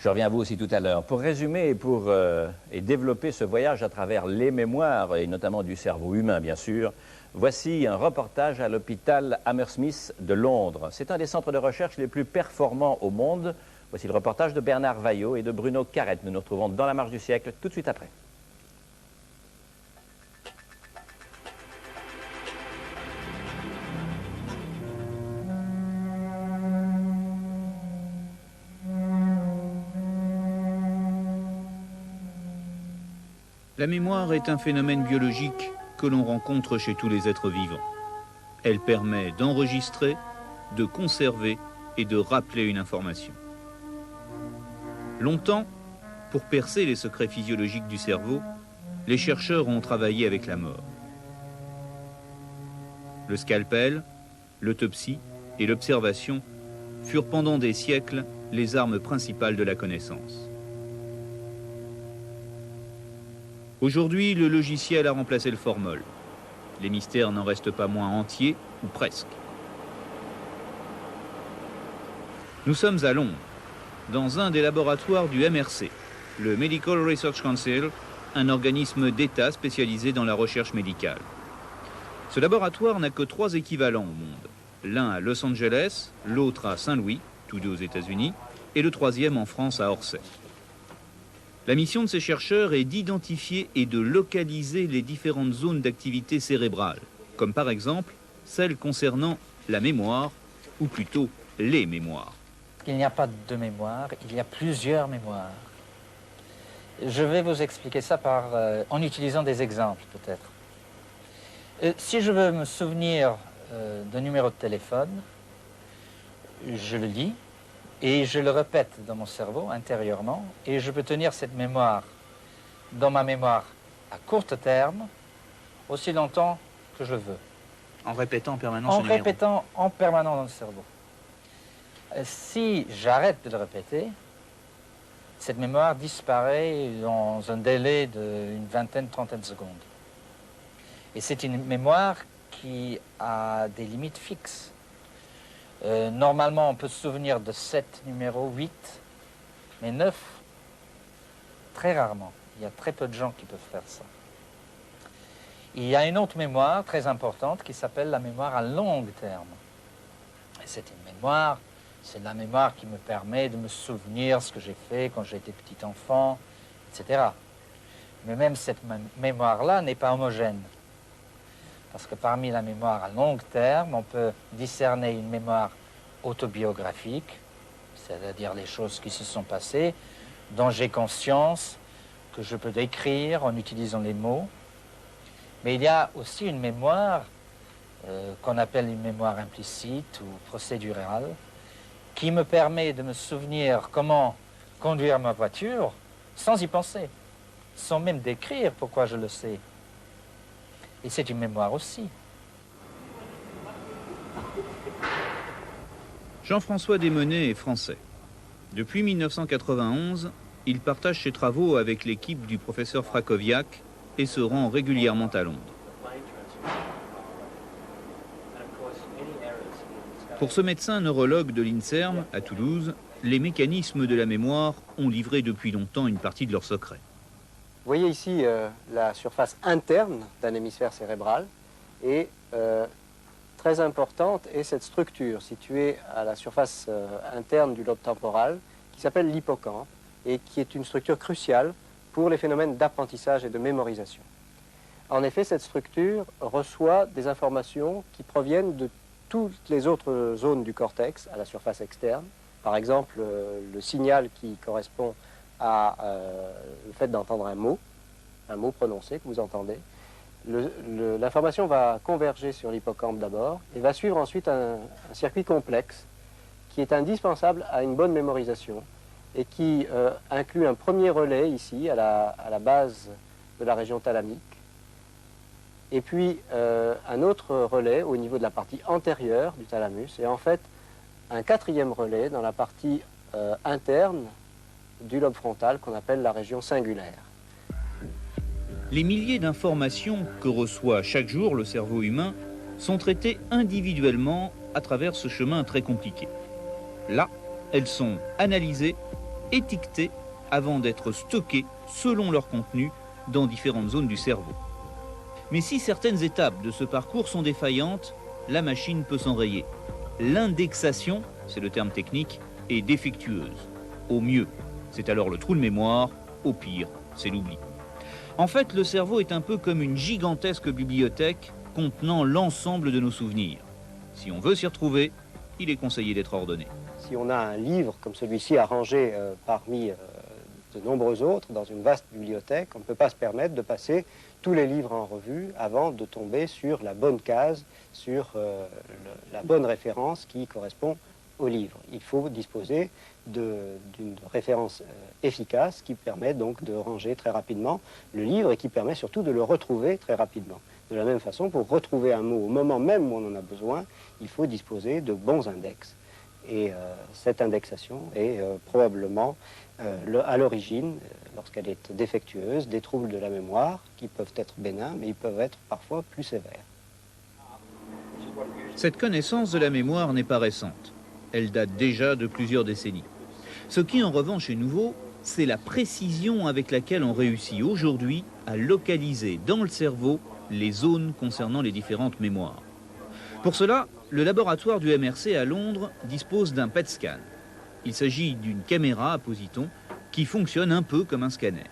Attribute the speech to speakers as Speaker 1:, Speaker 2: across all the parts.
Speaker 1: Je reviens à vous aussi tout à l'heure. Pour résumer et développer ce voyage à travers les mémoires, et notamment du cerveau humain, bien sûr, voici un reportage à l'hôpital Hammersmith de Londres. C'est un des centres de recherche les plus performants au monde. Voici le reportage de Bernard Vaillot et de Bruno Carrette. Nous nous retrouvons dans la marche du siècle tout de suite après.
Speaker 2: La mémoire est un phénomène biologique que l'on rencontre chez tous les êtres vivants. Elle permet d'enregistrer, de conserver et de rappeler une information. Longtemps, pour percer les secrets physiologiques du cerveau, les chercheurs ont travaillé avec la mort. Le scalpel, l'autopsie et l'observation furent pendant des siècles les armes principales de la connaissance. Aujourd'hui, le logiciel a remplacé le formol. Les mystères n'en restent pas moins entiers, ou presque. Nous sommes à Londres, dans un des laboratoires du MRC, le Medical Research Council, un organisme d'État spécialisé dans la recherche médicale. Ce laboratoire n'a que 3 équivalents au monde. L'un à Los Angeles, l'autre à Saint-Louis, tous deux aux États-Unis, et le 3e en France à Orsay. La mission de ces chercheurs est d'identifier et de localiser les différentes zones d'activité cérébrale, comme par exemple celles concernant la mémoire, ou plutôt les mémoires.
Speaker 3: Il n'y a pas de mémoire, il y a plusieurs mémoires. Je vais vous expliquer ça en utilisant des exemples, peut-être. Si je veux me souvenir d'un numéro de téléphone, je le lis. Et je le répète dans mon cerveau, intérieurement, et je peux tenir cette mémoire dans ma mémoire à court terme, aussi longtemps que je veux.
Speaker 2: En répétant en permanence
Speaker 3: En répétant en permanence dans le cerveau. Si j'arrête de le répéter, cette mémoire disparaît dans un délai d'une vingtaine, trentaine de secondes. Et c'est une mémoire qui a des limites fixes. Normalement, on peut se souvenir de 7 numéros, 8, mais 9, très rarement. Il y a très peu de gens qui peuvent faire ça. Il y a une autre mémoire très importante qui s'appelle la mémoire à long terme. Et c'est une mémoire, c'est la mémoire qui me permet de me souvenir ce que j'ai fait quand j'étais petit enfant, etc. Mais même cette mémoire-là n'est pas homogène. Parce que parmi la mémoire à long terme, on peut discerner une mémoire autobiographique, c'est-à-dire les choses qui se sont passées, dont j'ai conscience, que je peux décrire en utilisant les mots. Mais il y a aussi une mémoire qu'on appelle une mémoire implicite ou procédurale, qui me permet de me souvenir comment conduire ma voiture sans y penser, sans même décrire pourquoi je le sais. Et c'est une mémoire aussi.
Speaker 2: Jean-François Desmonets est français. Depuis 1991, il partage ses travaux avec l'équipe du professeur Frakowiak et se rend régulièrement à Londres. Pour ce médecin neurologue de l'INSERM, à Toulouse, les mécanismes de la mémoire ont livré depuis longtemps une partie de leurs secrets.
Speaker 4: Vous voyez ici la surface interne d'un hémisphère cérébral et très importante est cette structure située à la surface interne du lobe temporal qui s'appelle l'hippocampe et qui est une structure cruciale pour les phénomènes d'apprentissage et de mémorisation. En effet, cette structure reçoit des informations qui proviennent de toutes les autres zones du cortex à la surface externe. Par exemple, le signal qui correspond à le fait d'entendre un mot prononcé que vous entendez. L'information va converger sur l'hippocampe d'abord et va suivre ensuite un circuit complexe qui est indispensable à une bonne mémorisation et qui inclut un premier relais ici à la base de la région thalamique et puis un autre relais au niveau de la partie antérieure du thalamus et en fait un 4e relais dans la partie interne du lobe frontal qu'on appelle la région cingulaire.
Speaker 2: Les milliers d'informations que reçoit chaque jour le cerveau humain sont traitées individuellement à travers ce chemin très compliqué. Là, elles sont analysées, étiquetés avant d'être stockés selon leur contenu dans différentes zones du cerveau. Mais si certaines étapes de ce parcours sont défaillantes, la machine peut s'enrayer. L'indexation, c'est le terme technique, est défectueuse. Au mieux, c'est alors le trou de mémoire, au pire, c'est l'oubli. En fait, le cerveau est un peu comme une gigantesque bibliothèque contenant l'ensemble de nos souvenirs. Si on veut s'y retrouver, il est conseillé d'être ordonné.
Speaker 4: Si on a un livre comme celui-ci à ranger parmi de nombreux autres dans une vaste bibliothèque, on ne peut pas se permettre de passer tous les livres en revue avant de tomber sur la bonne case, sur la bonne référence qui correspond au livre. Il faut disposer d'une référence efficace qui permet donc de ranger très rapidement le livre et qui permet surtout de le retrouver très rapidement. De la même façon, pour retrouver un mot au moment même où on en a besoin, il faut disposer de bons index. Et cette indexation est probablement à l'origine, lorsqu'elle est défectueuse, des troubles de la mémoire qui peuvent être bénins, mais ils peuvent être parfois plus sévères.
Speaker 2: Cette connaissance de la mémoire n'est pas récente. Elle date déjà de plusieurs décennies. Ce qui en revanche est nouveau, c'est la précision avec laquelle on réussit aujourd'hui à localiser dans le cerveau les zones concernant les différentes mémoires. Pour cela, le laboratoire du MRC à Londres dispose d'un PET scan. Il s'agit d'une caméra, appositons, qui fonctionne un peu comme un scanner.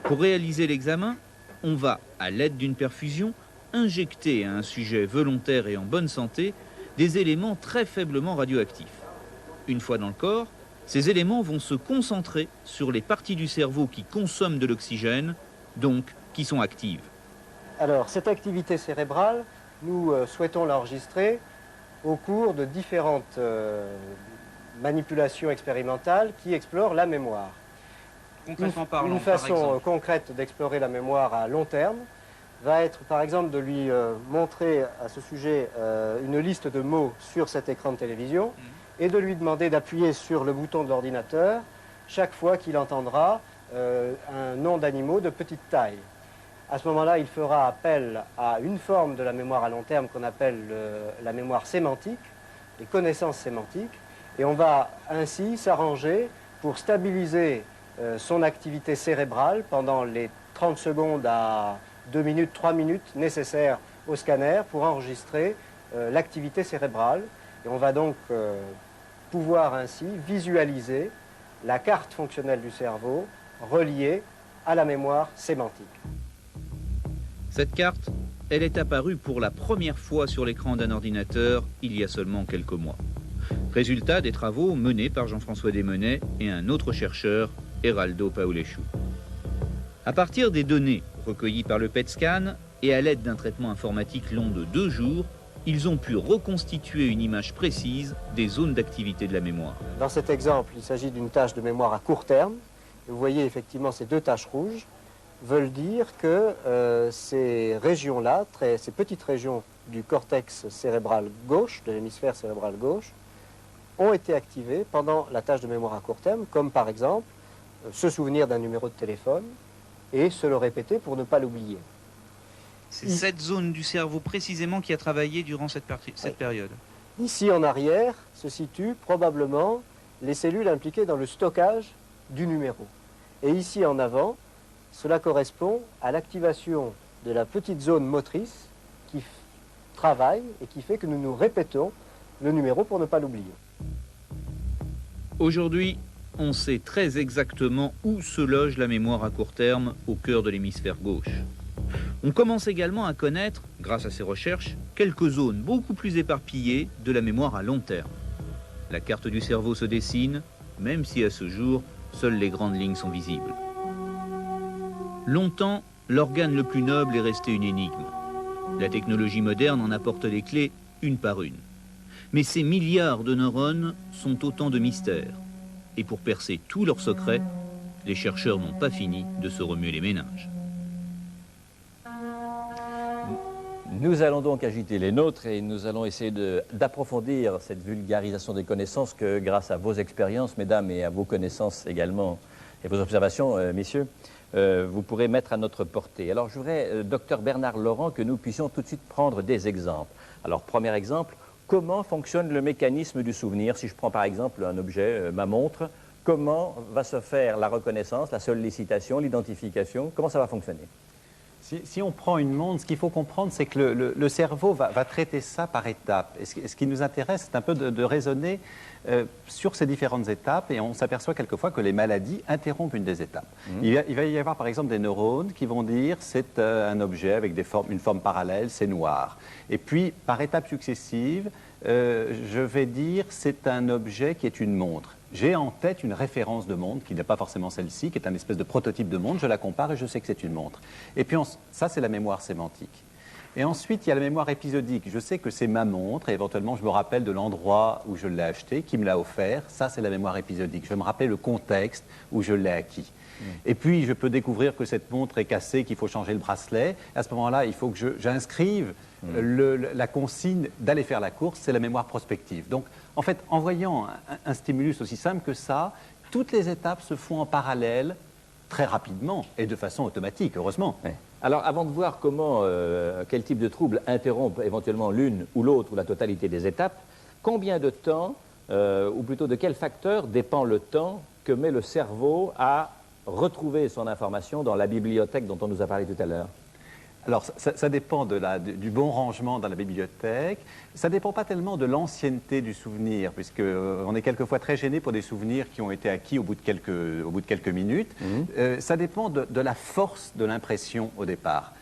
Speaker 2: Pour réaliser l'examen, on va, à l'aide d'une perfusion, injecter à un sujet volontaire et en bonne santé des éléments très faiblement radioactifs. Une fois dans le corps, ces éléments vont se concentrer sur les parties du cerveau qui consomment de l'oxygène, donc qui sont actives.
Speaker 4: Alors, cette activité cérébrale, nous souhaitons l'enregistrer au cours de différentes manipulations expérimentales qui explorent la mémoire.
Speaker 2: Concrètement parlant,
Speaker 4: une façon concrète d'explorer la mémoire à long terme va être par exemple de lui montrer à ce sujet une liste de mots sur cet écran de télévision et de lui demander d'appuyer sur le bouton de l'ordinateur chaque fois qu'il entendra un nom d'animaux de petite taille. À ce moment-là, il fera appel à une forme de la mémoire à long terme qu'on appelle la mémoire sémantique, les connaissances sémantiques, et on va ainsi s'arranger pour stabiliser son activité cérébrale pendant les 30 secondes à 2 minutes, 3 minutes nécessaires au scanner pour enregistrer l'activité cérébrale. Et on va donc pouvoir ainsi visualiser la carte fonctionnelle du cerveau reliée à la mémoire sémantique.
Speaker 2: Cette carte, elle est apparue pour la première fois sur l'écran d'un ordinateur il y a seulement quelques mois. Résultat des travaux menés par Jean-François Desmenais et un autre chercheur, Eraldo Paolescu. À partir des données recueillies par le PET scan et à l'aide d'un traitement informatique long de 2 jours, ils ont pu reconstituer une image précise des zones d'activité de la mémoire.
Speaker 4: Dans cet exemple, il s'agit d'une tâche de mémoire à court terme. Vous voyez effectivement ces 2 taches rouges veulent dire que ces régions-là, ces petites régions du cortex cérébral gauche, de l'hémisphère cérébral gauche, ont été activées pendant la tâche de mémoire à court terme, comme par exemple se souvenir d'un numéro de téléphone et se le répéter pour ne pas l'oublier.
Speaker 2: C'est cette zone du cerveau précisément qui a travaillé durant cette période.
Speaker 4: Ici en arrière se situent probablement les cellules impliquées dans le stockage du numéro. Et ici en avant, cela correspond à l'activation de la petite zone motrice qui travaille et qui fait que nous nous répétons le numéro pour ne pas l'oublier.
Speaker 2: Aujourd'hui, on sait très exactement où se loge la mémoire à court terme au cœur de l'hémisphère gauche. On commence également à connaître, grâce à ces recherches, quelques zones beaucoup plus éparpillées de la mémoire à long terme. La carte du cerveau se dessine, même si à ce jour, seules les grandes lignes sont visibles. Longtemps, l'organe le plus noble est resté une énigme. La technologie moderne en apporte les clés une par une. Mais ces milliards de neurones sont autant de mystères. Et pour percer tous leurs secrets, les chercheurs n'ont pas fini de se remuer les méninges.
Speaker 1: Nous allons donc agiter les nôtres et nous allons essayer d'approfondir cette vulgarisation des connaissances que, grâce à vos expériences, mesdames, et à vos connaissances également, et vos observations, messieurs, vous pourrez mettre à notre portée. Alors, je voudrais, docteur Bernard Laurent, que nous puissions tout de suite prendre des exemples. Alors, premier exemple, comment fonctionne le mécanisme du souvenir. Si je prends par exemple un objet, ma montre, comment va se faire la reconnaissance, la sollicitation, l'identification, comment ça va fonctionner?
Speaker 5: Si on prend une montre, ce qu'il faut comprendre, c'est que le cerveau va traiter ça par étapes. Et ce qui nous intéresse, c'est un peu de raisonner sur ces différentes étapes, et on s'aperçoit quelquefois que les maladies interrompent une des étapes. Il va y avoir par exemple des neurones qui vont dire c'est un objet avec une forme parallèle, c'est noir. Et puis, par étapes successives, je vais dire c'est un objet qui est une montre. J'ai en tête une référence de montre, qui n'est pas forcément celle-ci, qui est un espèce de prototype de montre, je la compare et je sais que c'est une montre. Et puis ça, c'est la mémoire sémantique. Et ensuite, il y a la mémoire épisodique. Je sais que c'est ma montre et éventuellement, je me rappelle de l'endroit où je l'ai acheté, qui me l'a offert. Ça, c'est la mémoire épisodique. Je vais me rappeler le contexte où je l'ai acquis. Et puis, je peux découvrir que cette montre est cassée, qu'il faut changer le bracelet. À ce moment-là, il faut que j'inscrive la consigne d'aller faire la course. C'est la mémoire prospective. Donc, en fait, en voyant un stimulus aussi simple que ça, toutes les étapes se font en parallèle, très rapidement et de façon automatique, heureusement.
Speaker 1: Ouais. Alors, avant de voir quel type de trouble interrompt éventuellement l'une ou l'autre ou la totalité des étapes, combien de temps, ou plutôt de quel facteur dépend le temps que met le cerveau à retrouver son information dans la bibliothèque dont on nous a parlé tout à l'heure?
Speaker 5: Alors, ça dépend du bon rangement dans la bibliothèque. Ça ne dépend pas tellement de l'ancienneté du souvenir, puisqu'on est quelquefois très gêné pour des souvenirs qui ont été acquis au bout de quelques minutes. Ça dépend de la force de l'impression au départ,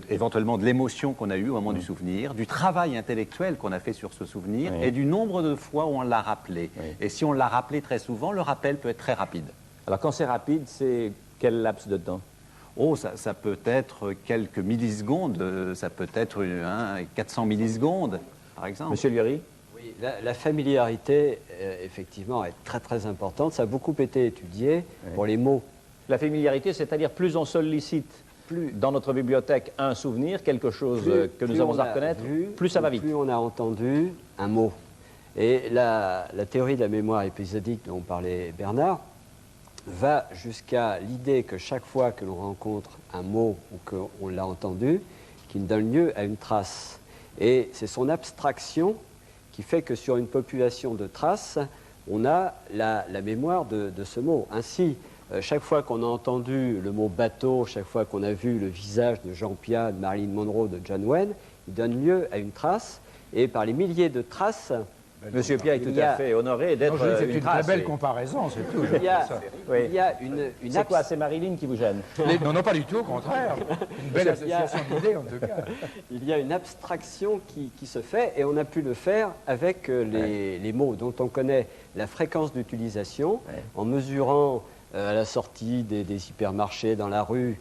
Speaker 5: éventuellement de l'émotion qu'on a eue au moment du souvenir, du travail intellectuel qu'on a fait sur ce souvenir et du nombre de fois où on l'a rappelé. Et si on l'a rappelé très souvent, le rappel peut être très rapide. Alors,
Speaker 1: quand c'est rapide, c'est quel laps de temps?
Speaker 5: Oh, ça peut être quelques millisecondes, ça peut être 400 millisecondes, par exemple.
Speaker 1: Monsieur Lurie?
Speaker 6: Oui, la familiarité, effectivement, est très très importante. Ça a beaucoup été étudié pour les mots.
Speaker 1: La familiarité, c'est-à-dire plus on sollicite dans notre bibliothèque un souvenir, quelque chose que nous avons à reconnaître, plus ça va vite.
Speaker 6: Plus on a entendu un mot. Et la théorie de la mémoire épisodique dont parlait Bernard va jusqu'à l'idée que chaque fois que l'on rencontre un mot ou qu'on l'a entendu, qu'il donne lieu à une trace. Et c'est son abstraction qui fait que sur une population de traces, on a la mémoire de ce mot. Ainsi, chaque fois qu'on a entendu le mot bateau, chaque fois qu'on a vu le visage de Jean Piat, de Marilyn Monroe, de John Wayne, il donne lieu à une trace. Et par les milliers de traces,
Speaker 1: Monsieur Piat est tout à fait honoré d'être une trace.
Speaker 7: C'est une très belle comparaison, c'est tout.
Speaker 6: Il y a une
Speaker 1: c'est quoi, c'est Marilyn qui vous gêne?
Speaker 7: Non, pas du tout, au contraire. Une belle association d'idées, en tout cas.
Speaker 6: Il y a une abstraction qui se fait, et on a pu le faire avec les mots dont on connaît la fréquence d'utilisation, en mesurant à la sortie des hypermarchés dans la rue,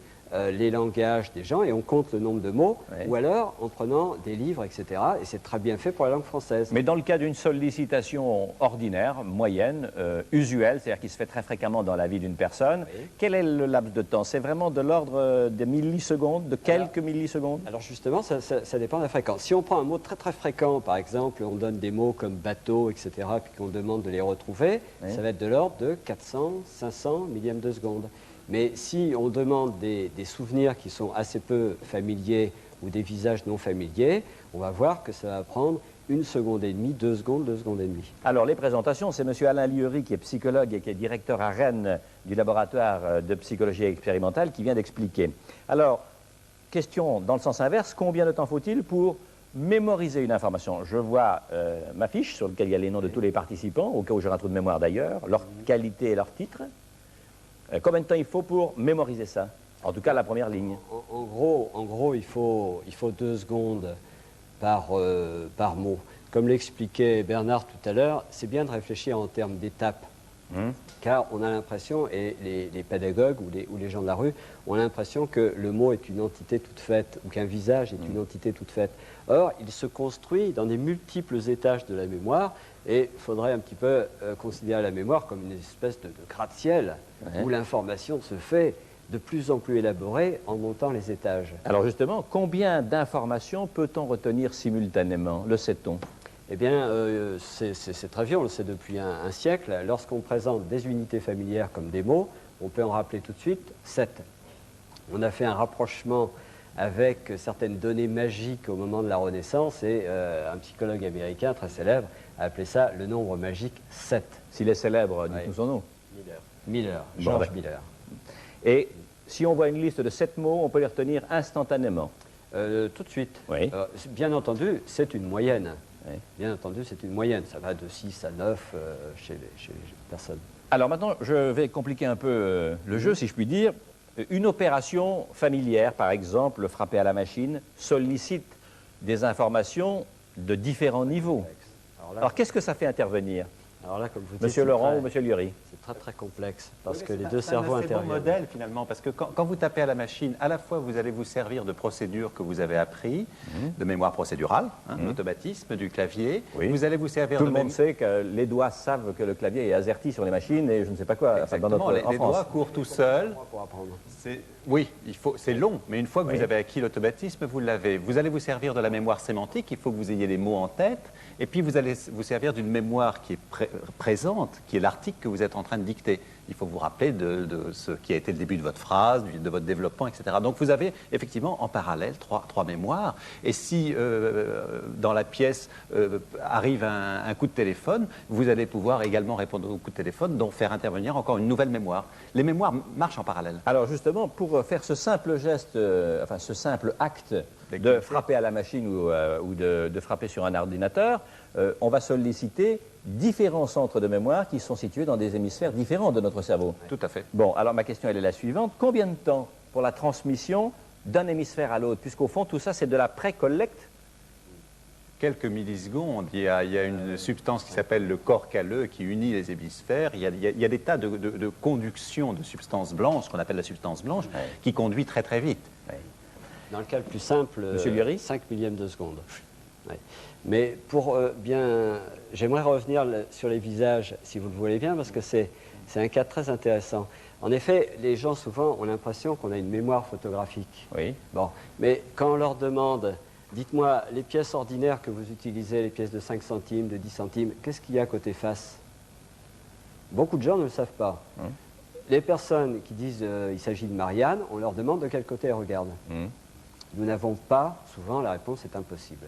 Speaker 6: les langages des gens, et on compte le nombre de mots, ou alors en prenant des livres, etc. Et c'est très bien fait pour la langue française.
Speaker 1: Mais dans le cas d'une sollicitation ordinaire, moyenne, usuelle, c'est-à-dire qui se fait très fréquemment dans la vie d'une personne, quel est le laps de temps? C'est vraiment de l'ordre des millisecondes, de quelques millisecondes?
Speaker 6: Alors justement, ça dépend de la fréquence. Si on prend un mot très très fréquent, par exemple, on donne des mots comme bateau, etc., puis qu'on demande de les retrouver, ça va être de l'ordre de 400, 500 millièmes de seconde. Mais si on demande des souvenirs qui sont assez peu familiers ou des visages non familiers, on va voir que ça va prendre 1 seconde et demie, 2 secondes, 2 secondes et demie.
Speaker 1: Alors, les présentations, c'est M. Alain Lieury, qui est psychologue et qui est directeur à Rennes du laboratoire de psychologie expérimentale, qui vient d'expliquer. Alors, question dans le sens inverse, combien de temps faut-il pour mémoriser une information? Je vois ma fiche sur laquelle il y a les noms de tous les participants, au cas où j'ai un trou de mémoire d'ailleurs, leur qualité et leur titre. Combien de temps il faut pour mémoriser ça? En tout cas, la première ligne.
Speaker 6: En gros, il faut 2 secondes par mot. Comme l'expliquait Bernard tout à l'heure, c'est bien de réfléchir en termes d'étapes. Car on a l'impression, et les pédagogues ou les gens de la rue ont l'impression que le mot est une entité toute faite, ou qu'un visage est une entité toute faite. Or, il se construit dans des multiples étages de la mémoire, et il faudrait un petit peu considérer la mémoire comme une espèce de gratte-ciel, où l'information se fait de plus en plus élaborée en montant les étages.
Speaker 1: Alors justement, combien d'informations peut-on retenir simultanément? Le sait-on?
Speaker 6: Eh bien, c'est très vieux, on le sait depuis un siècle. Lorsqu'on présente des unités familières comme des mots, on peut en rappeler tout de suite 7. On a fait un rapprochement avec certaines données magiques au moment de la Renaissance, et un psychologue américain très célèbre a appelé ça le nombre magique 7.
Speaker 1: S'il est célèbre, dites-nous son nom.
Speaker 6: Miller,
Speaker 1: Bon,
Speaker 6: George
Speaker 1: d'accord.
Speaker 6: Miller.
Speaker 1: Et si on voit une liste de 7 mots, on peut les retenir instantanément.
Speaker 6: Tout de suite.
Speaker 1: Oui.
Speaker 6: Bien entendu, c'est une moyenne.
Speaker 1: Oui.
Speaker 6: Bien entendu, c'est une moyenne. Ça va de 6 à 9 chez les personnes.
Speaker 1: Alors maintenant, je vais compliquer un peu le jeu, si je puis dire. Une opération familière, par exemple, frapper à la machine, sollicite des informations de différents niveaux. Alors qu'est-ce que ça fait intervenir,
Speaker 6: Alors là, comme vous dites,
Speaker 1: Monsieur
Speaker 6: c'est
Speaker 1: Laurent
Speaker 6: très-
Speaker 1: ou Monsieur Liori?
Speaker 6: C'est très très complexe parce
Speaker 5: Oui,
Speaker 6: que
Speaker 5: mais
Speaker 6: les
Speaker 5: c'est
Speaker 6: deux
Speaker 5: un
Speaker 6: cerveaux
Speaker 5: assez bon
Speaker 6: interviennent.
Speaker 5: modèle finalement, parce que quand vous tapez à la machine, à la fois vous allez vous servir de procédures que vous avez appris, de mémoire procédurale, d'automatisme, du clavier.
Speaker 1: Oui.
Speaker 5: Vous allez vous servir
Speaker 1: Tout
Speaker 5: de
Speaker 1: le monde sait que les doigts savent que le clavier est AZERTY sur les machines et je ne sais pas quoi. Enfin, dans
Speaker 5: Exactement,
Speaker 1: notre, en
Speaker 5: les
Speaker 1: France.
Speaker 5: doigts courent tout seuls.
Speaker 6: Pour apprendre.
Speaker 5: Oui, c'est long, mais une fois que
Speaker 1: Oui.
Speaker 5: vous avez acquis l'automatisme, vous l'avez. Vous allez vous servir de la mémoire sémantique, il faut que vous ayez les mots en tête, et puis vous allez vous servir d'une mémoire qui est présente, qui est l'article que vous êtes en train de dicter. Il faut vous rappeler de ce qui a été le début de votre phrase, de votre développement, etc. Donc vous avez effectivement en parallèle trois mémoires, et si dans la pièce arrive un coup de téléphone, vous allez pouvoir également répondre au coup de téléphone, donc faire intervenir encore une nouvelle mémoire. Les mémoires marchent en parallèle.
Speaker 1: Alors justement, pour faire ce simple geste, enfin ce simple acte de frapper à la machine ou de frapper sur un ordinateur, on va solliciter différents centres de mémoire qui sont situés dans des hémisphères différents de notre cerveau.
Speaker 5: Tout à fait.
Speaker 1: Bon, alors ma question elle est la suivante. Combien de temps pour la transmission d'un hémisphère à l'autre? Puisqu'au fond, tout ça, c'est de la pré-collecte.
Speaker 5: Quelques millisecondes, il y a une substance qui s'appelle le corps calleux qui unit les hémisphères. Il y a des tas de conduction de substances blanches, ce qu'on appelle la substance blanche, qui conduit très très vite.
Speaker 6: Dans le cas le plus simple,
Speaker 1: Monsieur Liori
Speaker 6: 5 millièmes de seconde. Ouais. Mais pour j'aimerais revenir sur les visages, si vous le voulez bien, parce que c'est un cas très intéressant. En effet, les gens souvent ont l'impression qu'on a une mémoire photographique.
Speaker 1: Oui.
Speaker 6: Bon, mais quand on leur demande, dites-moi, les pièces ordinaires que vous utilisez, les pièces de 5 centimes, de 10 centimes, qu'est-ce qu'il y a côté face? Beaucoup de gens ne le savent pas. Les personnes qui disent il s'agit de Marianne, on leur demande de quel côté elles regardent. Nous n'avons pas, souvent la réponse est impossible.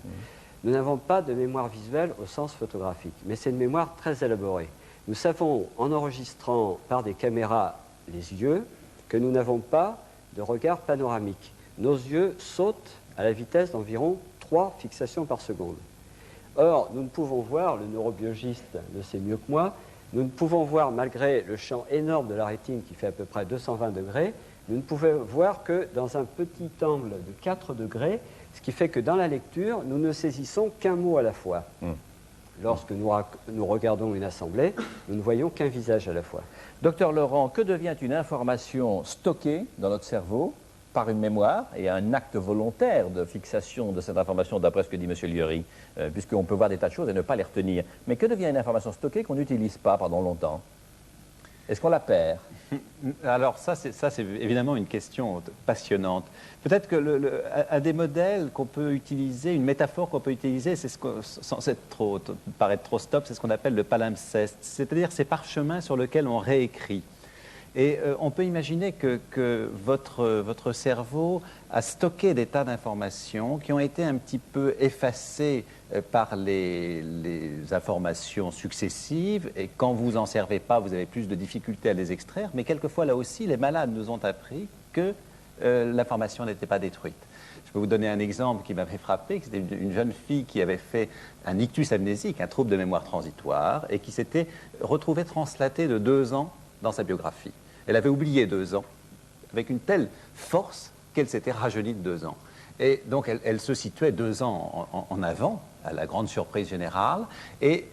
Speaker 6: Nous n'avons pas de mémoire visuelle au sens photographique, mais c'est une mémoire très élaborée. Nous savons, en enregistrant par des caméras les yeux, que nous n'avons pas de regard panoramique. Nos yeux sautent à la vitesse d'environ 3 fixations par seconde. Or, nous ne pouvons voir, le neurobiologiste le sait mieux que moi, nous ne pouvons voir, malgré le champ énorme de la rétine qui fait à peu près 220 degrés, nous ne pouvons voir que dans un petit angle de 4 degrés, ce qui fait que dans la lecture, nous ne saisissons qu'un mot à la fois. Lorsque nous regardons une assemblée, nous ne voyons qu'un visage à la fois.
Speaker 1: Docteur Laurent, que devient une information stockée dans notre cerveau par une mémoire et un acte volontaire de fixation de cette information, d'après ce que dit M. Liori, puisqu'on peut voir des tas de choses et ne pas les retenir. Mais que devient une information stockée qu'on n'utilise pas pendant longtemps? Est-ce qu'on la perd?
Speaker 5: Alors ça, c'est évidemment une question passionnante. Peut-être que un des modèles qu'on peut utiliser, une métaphore qu'on peut utiliser, c'est sans paraître trop stop, c'est ce qu'on appelle le palimpseste, c'est-à-dire ces parchemins sur lesquels on réécrit. Et on peut imaginer que votre cerveau a stocké des tas d'informations qui ont été un petit peu effacées par les informations successives, et quand vous en servez pas, vous avez plus de difficultés à les extraire, mais quelquefois là aussi, les malades nous ont appris que l'information n'était pas détruite. Je peux vous donner un exemple qui m'avait frappé, c'était une jeune fille qui avait fait un ictus amnésique, un trouble de mémoire transitoire, et qui s'était retrouvée translatée de 2 ans dans sa biographie. Elle avait oublié 2 ans, avec une telle force qu'elle s'était rajeunie de 2 ans. Et donc elle se situait 2 ans en avant, à la grande surprise générale, et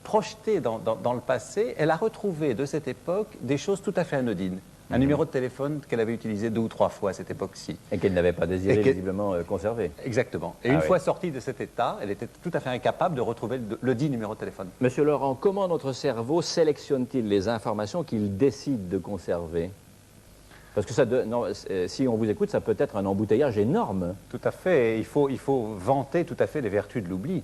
Speaker 5: projetée dans le passé, elle a retrouvé de cette époque des choses tout à fait anodines. Un numéro de téléphone qu'elle avait utilisé 2 ou 3 fois à cette époque-ci.
Speaker 1: Et qu'elle n'avait pas désiré visiblement conserver.
Speaker 5: Exactement. Et une fois sortie de cet état, elle était tout à fait incapable de retrouver le dit numéro de téléphone.
Speaker 1: Monsieur Laurent, comment notre cerveau sélectionne-t-il les informations qu'il décide de conserver? Parce que si on vous écoute, ça peut être un embouteillage énorme.
Speaker 5: Tout à fait. Il faut vanter tout à fait les vertus de l'oubli.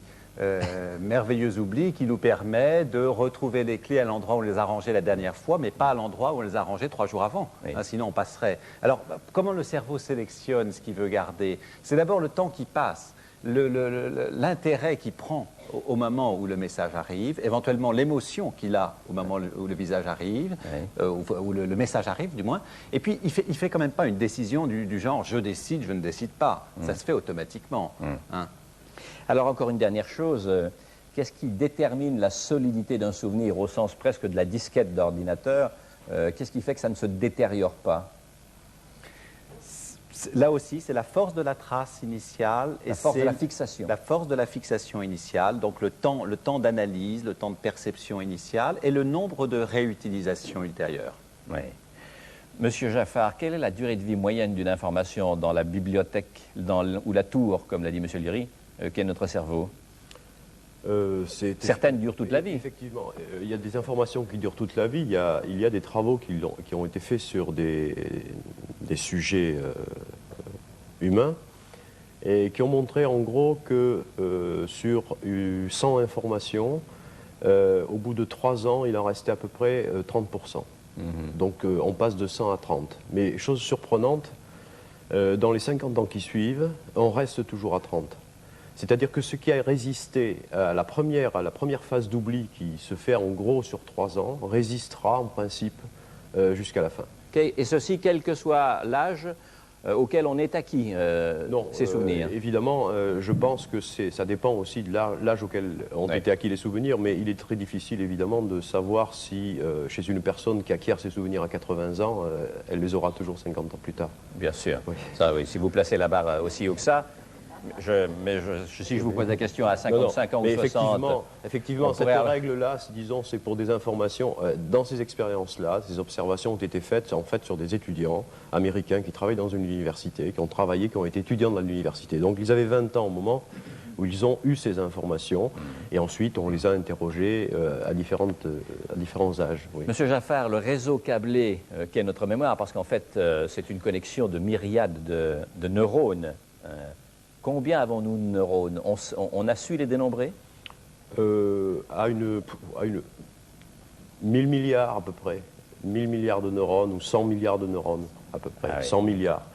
Speaker 5: merveilleux oubli qui nous permet de retrouver les clés à l'endroit où on les a rangées la dernière fois, mais pas à l'endroit où on les a rangées 3 jours avant.
Speaker 1: Oui.
Speaker 5: Hein, sinon, on passerait. Alors, comment le cerveau sélectionne ce qu'il veut garder? C'est d'abord le temps qui passe, l'intérêt qu'il prend au moment où le message arrive, éventuellement l'émotion qu'il a au moment où le visage arrive,
Speaker 1: Oui.
Speaker 5: où le message arrive du moins. Et puis, il fait quand même pas une décision du genre « je décide, je ne décide pas ». Ça se fait automatiquement. Hein.
Speaker 1: Alors encore une dernière chose, qu'est-ce qui détermine la solidité d'un souvenir au sens presque de la disquette d'ordinateur? Qu'est-ce qui fait que ça ne se détériore pas?
Speaker 5: Là aussi, c'est la force de la trace initiale.
Speaker 1: La force de la fixation.
Speaker 5: La force de la fixation initiale, donc le temps d'analyse, le temps de perception initiale et le nombre de réutilisations ultérieures.
Speaker 1: Oui. Monsieur Jaffar, quelle est la durée de vie moyenne d'une information dans la bibliothèque ou la tour, comme l'a dit Monsieur Lurie, qu'est notre cerveau? Certaines durent toute la vie.
Speaker 8: Effectivement, il y a des informations qui durent toute la vie. Il y a des travaux qui ont été faits sur des sujets humains et qui ont montré en gros que sur 100 informations, au bout de 3 ans, il en restait à peu près 30%. Donc on passe de 100 à 30. Mais chose surprenante, dans les 50 ans qui suivent, on reste toujours à 30. C'est-à-dire que ce qui a résisté à la première phase d'oubli qui se fait en gros sur 3 ans, résistera en principe jusqu'à la fin.
Speaker 1: Et ceci, quel que soit l'âge auquel on est acquis ces souvenirs.
Speaker 8: Évidemment, je pense que ça dépend aussi de l'âge auquel ont été acquis les souvenirs, mais il est très difficile évidemment de savoir si chez une personne qui acquiert ses souvenirs à 80 ans, elle les aura toujours 50 ans plus tard.
Speaker 1: Bien sûr.
Speaker 8: Oui.
Speaker 1: Ça, oui. Si vous placez la barre aussi haut que ça, si je vous pose la question à 55 ans ou 60...
Speaker 8: Effectivement, cette règle-là, disons, c'est pour des informations. Dans ces expériences-là, ces observations ont été faites en fait sur des étudiants américains qui travaillent dans une université, qui ont été étudiants dans l'université. Donc ils avaient 20 ans au moment où ils ont eu ces informations, et ensuite on les a interrogés à différents âges. Oui.
Speaker 1: Monsieur Jaffar, le réseau câblé qu'est notre mémoire, parce qu'en fait c'est une connexion de myriades de neurones. Combien avons-nous de neurones? On a su les dénombrer?
Speaker 8: À 1000 milliards à peu près. 1000 milliards de neurones ou 100 milliards de neurones à peu près. 100 milliards.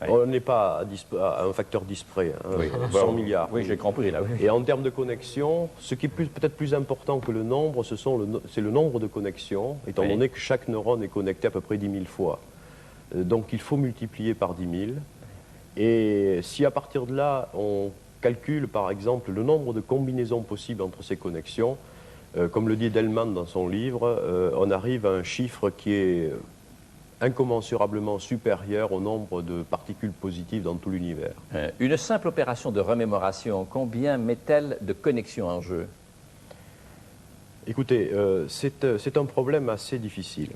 Speaker 8: Oui. On n'est pas à un facteur 10 près, hein,
Speaker 1: oui.
Speaker 8: 100 milliards.
Speaker 1: Oui, j'ai compris là. Oui.
Speaker 8: Et en termes de connexion, ce qui est peut-être plus important que le nombre, c'est le nombre de connexions, étant donné que chaque neurone est connecté à peu près 10 000 fois. Donc il faut multiplier par 10 000. Et si à partir de là, on calcule par exemple le nombre de combinaisons possibles entre ces connexions, comme le dit Delman dans son livre, on arrive à un chiffre qui est incommensurablement supérieur au nombre de particules positives dans tout l'univers.
Speaker 1: Une simple opération de remémoration, combien met-elle de connexions en jeu?
Speaker 8: Écoutez, c'est un problème assez difficile.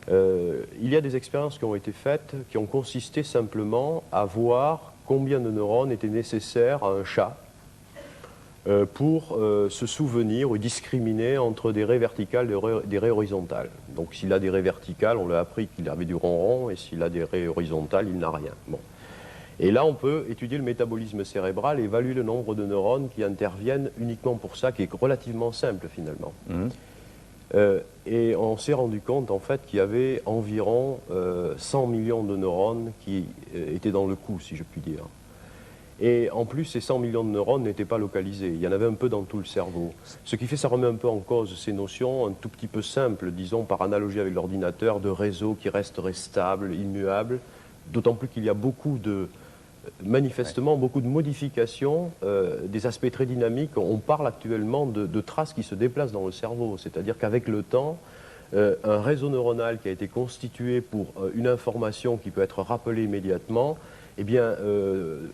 Speaker 8: Il y a des expériences qui ont été faites qui ont consisté simplement à voir combien de neurones étaient nécessaires à un chat pour se souvenir ou discriminer entre des raies verticales et des raies horizontales. Donc s'il a des raies verticales, on lui a appris qu'il avait du ronron, et s'il a des raies horizontales, il n'a rien. Bon. Et là, on peut étudier le métabolisme cérébral et évaluer le nombre de neurones qui interviennent uniquement pour ça, qui est relativement simple finalement. Et on s'est rendu compte en fait qu'il y avait environ 100 millions de neurones qui étaient dans le coup, si je puis dire. Et en plus, ces 100 millions de neurones n'étaient pas localisés. Il y en avait un peu dans tout le cerveau. Ce qui fait, ça remet un peu en cause ces notions un tout petit peu simples, disons par analogie avec l'ordinateur, de réseaux qui resteraient stables, immuables. D'autant plus qu'il y a manifestement beaucoup de modifications, des aspects très dynamiques. On parle actuellement de traces qui se déplacent dans le cerveau. C'est-à-dire qu'avec le temps, un réseau neuronal qui a été constitué pour une information qui peut être rappelée immédiatement, eh bien,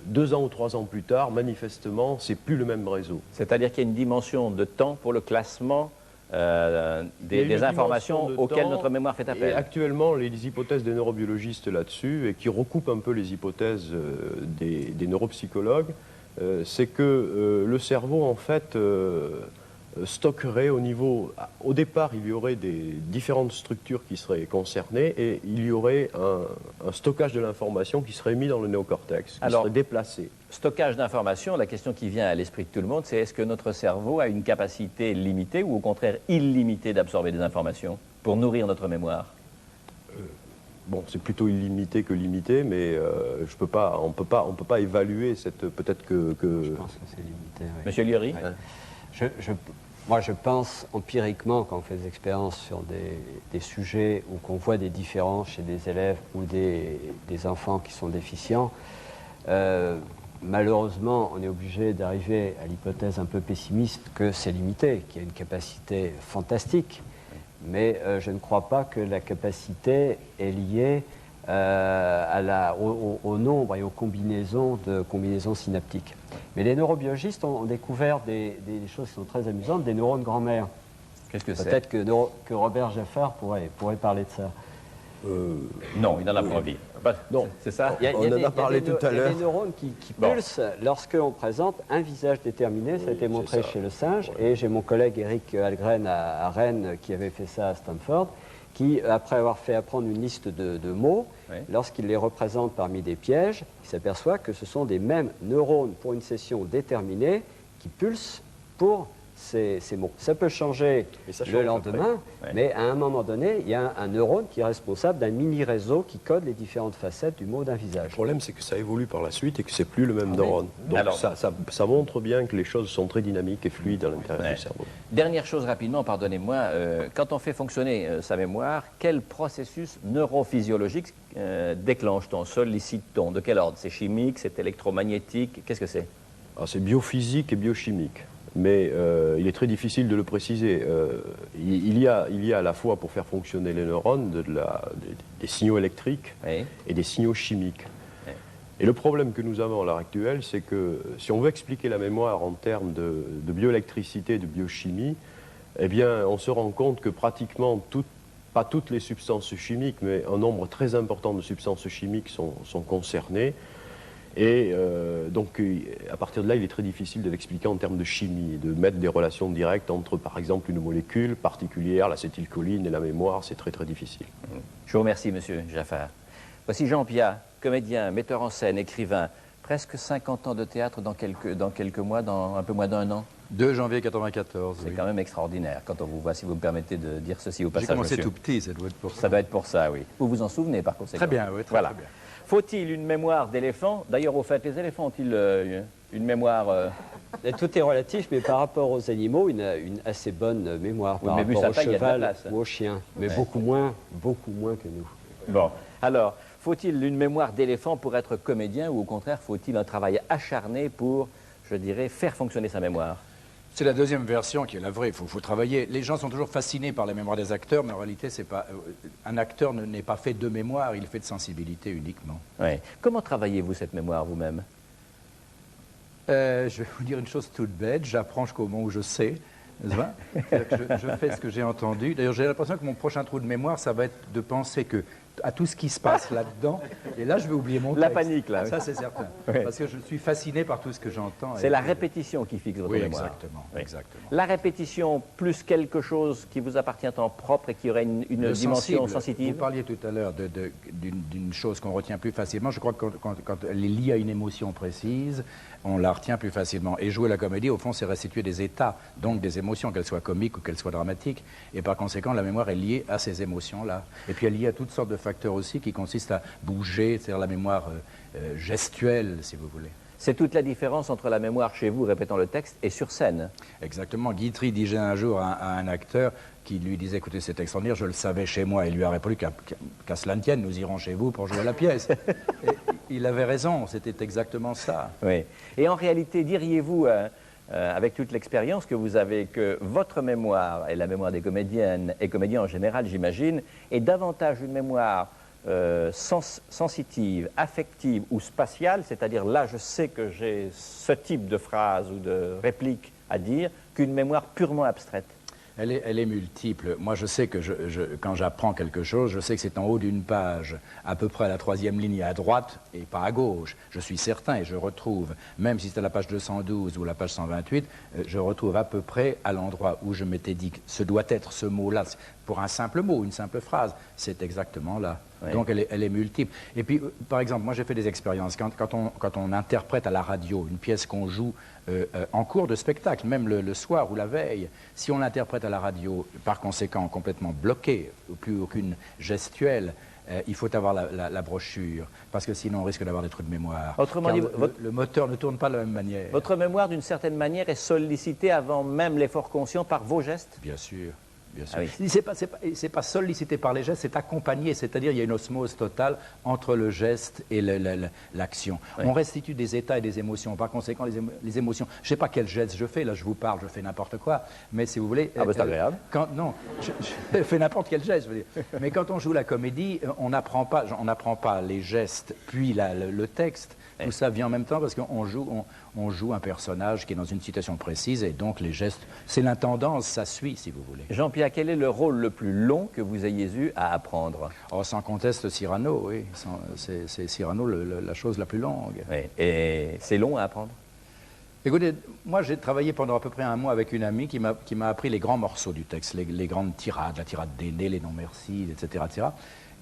Speaker 8: 2 ans ou 3 ans plus tard, manifestement, c'est plus le même réseau.
Speaker 1: C'est-à-dire qu'il y a une dimension de temps pour le classement des informations auxquelles notre mémoire fait appel.
Speaker 8: Et actuellement, les hypothèses des neurobiologistes là-dessus, et qui recoupent un peu les hypothèses des neuropsychologues, c'est que le cerveau, en fait, stockerait au niveau... Au départ, il y aurait des différentes structures qui seraient concernées et il y aurait un stockage de l'information qui serait mis dans le néocortex, qui serait déplacé.
Speaker 1: Stockage d'informations, la question qui vient à l'esprit de tout le monde, c'est est-ce que notre cerveau a une capacité limitée ou au contraire illimitée d'absorber des informations pour nourrir notre mémoire?
Speaker 8: Bon, c'est plutôt illimité que limité, mais on peut pas évaluer cette... Peut-être que...
Speaker 6: Je pense que c'est limité, oui.
Speaker 1: Monsieur Liori?
Speaker 6: Moi, je pense empiriquement, quand on fait des expériences sur des sujets où qu'on voit des différences chez des élèves ou des enfants qui sont déficients, malheureusement, on est obligé d'arriver à l'hypothèse un peu pessimiste que c'est limité, qu'il y a une capacité fantastique. Mais je ne crois pas que la capacité est liée au nombre et aux combinaisons synaptiques. Mais les neurobiologistes ont découvert des choses qui sont très amusantes, des neurones grand-mère.
Speaker 1: Qu'est-ce que c'est?
Speaker 6: Peut-être que Robert Jaffard pourrait parler de ça.
Speaker 1: Non, il n'en a pas envie.
Speaker 8: Non,
Speaker 1: c'est ça?
Speaker 8: On en a parlé tout à l'heure.
Speaker 6: Il y a des neurones qui pulsent lorsqu'on présente un visage déterminé. Ça a été montré chez le singe. Et j'ai mon collègue Eric Algren à Rennes qui avait fait ça à Stanford, qui, après avoir fait apprendre une liste de mots, lorsqu'il les représente parmi des pièges, il s'aperçoit que ce sont des mêmes neurones pour une session déterminée qui pulsent pour ces mots. Ça peut changer le lendemain, mais à un moment donné, il y a un neurone qui est responsable d'un mini-réseau qui code les différentes facettes du mot d'un visage.
Speaker 8: Le problème, c'est que ça évolue par la suite et que c'est plus le même neurone. Donc ça montre bien que les choses sont très dynamiques et fluides à l'intérieur du cerveau.
Speaker 1: Dernière chose rapidement, pardonnez-moi, quand on fait fonctionner sa mémoire, quel processus neurophysiologique déclenche-t-on, sollicite-t-on? De quel ordre? C'est chimique, c'est électromagnétique? Qu'est-ce que c'est?
Speaker 8: C'est biophysique et biochimique. Mais il est très difficile de le préciser. Il y a à la fois, pour faire fonctionner les neurones, des signaux électriques et des signaux chimiques. Et le problème que nous avons à l'heure actuelle, c'est que si on veut expliquer la mémoire en termes de bioélectricité et de biochimie, eh bien, on se rend compte que pratiquement pas toutes les substances chimiques, mais un nombre très important de substances chimiques sont concernées. Et donc, à partir de là, il est très difficile de l'expliquer en termes de chimie, de mettre des relations directes entre, par exemple, une molécule particulière, l'acétylcholine et la mémoire. C'est très, très difficile.
Speaker 1: Je vous remercie, monsieur Jaffard. Voici Jean Piat, comédien, metteur en scène, écrivain. Presque 50 ans de théâtre dans quelques mois, dans un peu moins d'un an.
Speaker 7: 2 janvier 94.
Speaker 1: C'est quand même extraordinaire quand on vous voit, si vous me permettez de dire ceci au passage.
Speaker 7: J'ai commencé
Speaker 1: monsieur.
Speaker 7: tout petit, ça doit être pour ça.
Speaker 1: Ça doit être pour ça, oui. Vous vous en souvenez par conséquent?
Speaker 7: Très bien, oui, très bien.
Speaker 1: Faut-il une mémoire d'éléphant? D'ailleurs, au fait, les éléphants ont-ils une mémoire
Speaker 6: Tout est relatif, mais par rapport aux animaux, une assez bonne mémoire. Par rapport au cheval ou au chien. Mais beaucoup moins que nous.
Speaker 1: Bon, alors, faut-il une mémoire d'éléphant pour être comédien ou au contraire, faut-il un travail acharné pour, je dirais, faire fonctionner sa mémoire?
Speaker 7: C'est la deuxième version qui est la vraie. Il faut travailler. Les gens sont toujours fascinés par la mémoire des acteurs, mais en réalité, c'est pas un acteur n'est pas fait de mémoire, il est fait de sensibilité uniquement.
Speaker 1: Oui. Comment travaillez-vous cette mémoire vous-même?
Speaker 7: Je vais vous dire une chose toute bête. J'apprends jusqu'au moment où je sais. Je fais ce que j'ai entendu. D'ailleurs, j'ai l'impression que mon prochain trou de mémoire, ça va être de penser à tout ce qui se passe là-dedans. Et là, je vais oublier mon texte.
Speaker 1: La panique, là.
Speaker 7: Ça, c'est certain. Oui. Parce que je suis fasciné par tout ce que j'entends.
Speaker 1: C'est la répétition qui fixe votre mémoire.
Speaker 7: Exactement, exactement.
Speaker 1: La répétition plus quelque chose qui vous appartient en propre et qui aurait une dimension sensitive.
Speaker 7: Vous parliez tout à l'heure d'une chose qu'on retient plus facilement. Je crois que quand elle est liée à une émotion précise, on la retient plus facilement. Et jouer la comédie, au fond, c'est restituer des états, donc des émotions, qu'elles soient comiques ou qu'elles soient dramatiques. Et par conséquent, la mémoire est liée à ces émotions-là. Et puis elle est liée à toutes sortes de facteurs aussi qui consistent à bouger, c'est-à-dire la mémoire gestuelle, si vous voulez.
Speaker 1: C'est toute la différence entre la mémoire chez vous, répétant le texte, et sur scène.
Speaker 7: Exactement. Guitry disait un jour à un acteur qui lui disait, écoutez, c'est extraordinaire, je le savais chez moi. Il lui a répondu qu'à cela ne tienne, nous irons chez vous pour jouer la pièce. Et il avait raison, c'était exactement ça.
Speaker 1: Oui. Et en réalité, diriez-vous, avec toute l'expérience que vous avez, que votre mémoire, et la mémoire des comédiennes et comédiens en général, j'imagine, est davantage une mémoire sensitive, affective ou spatiale, c'est-à-dire là je sais que j'ai ce type de phrase ou de réplique à dire, qu'une mémoire purement abstraite?
Speaker 7: Elle est multiple. Moi, je sais que quand j'apprends quelque chose, je sais que c'est en haut d'une page, à peu près à la 3e ligne à droite et pas à gauche. Je suis certain et je retrouve, même si c'est à la page 212 ou la page 128, je retrouve à peu près à l'endroit où je m'étais dit que ce doit être ce mot-là. Pour un simple mot, une simple phrase, c'est exactement là. Oui. Donc elle est multiple. Et puis, par exemple, moi j'ai fait des expériences. Quand on interprète à la radio une pièce qu'on joue en cours de spectacle, même le soir ou la veille, si on l'interprète à la radio, par conséquent complètement bloqué, plus aucune gestuelle, il faut avoir la brochure, parce que sinon on risque d'avoir des trous de mémoire.
Speaker 1: Autrement dit,
Speaker 7: le moteur ne tourne pas de la même manière.
Speaker 1: Votre mémoire, d'une certaine manière, est sollicitée avant même l'effort conscient par vos gestes?
Speaker 7: Bien sûr. Bien sûr.
Speaker 1: Ah oui.
Speaker 7: C'est pas sollicité par les gestes, c'est accompagné, c'est-à-dire il y a une osmose totale entre le geste et l'action. Oui. On restitue des états et des émotions. Par conséquent, les émotions, je ne sais pas quel geste je fais, là je vous parle, je fais n'importe quoi, mais si vous voulez...
Speaker 1: Ah ben c'est agréable.
Speaker 7: Non, je fais n'importe quel geste, je veux dire. Mais quand on joue la comédie, on n'apprend pas les gestes, puis le texte. Oui. Tout ça vient en même temps parce qu'on joue un personnage qui est dans une situation précise et donc les gestes, c'est l'intendance, ça suit si vous voulez.
Speaker 1: Jean-Pierre, quel est le rôle le plus long que vous ayez eu à apprendre?
Speaker 7: Oh, sans conteste, Cyrano, oui. C'est Cyrano la chose la plus longue.
Speaker 1: Oui. Et c'est long à apprendre?
Speaker 7: Écoutez, moi j'ai travaillé pendant à peu près un mois avec une amie qui m'a appris les grands morceaux du texte, les grandes tirades, la tirade d'Aîné, les non-merci, etc., etc.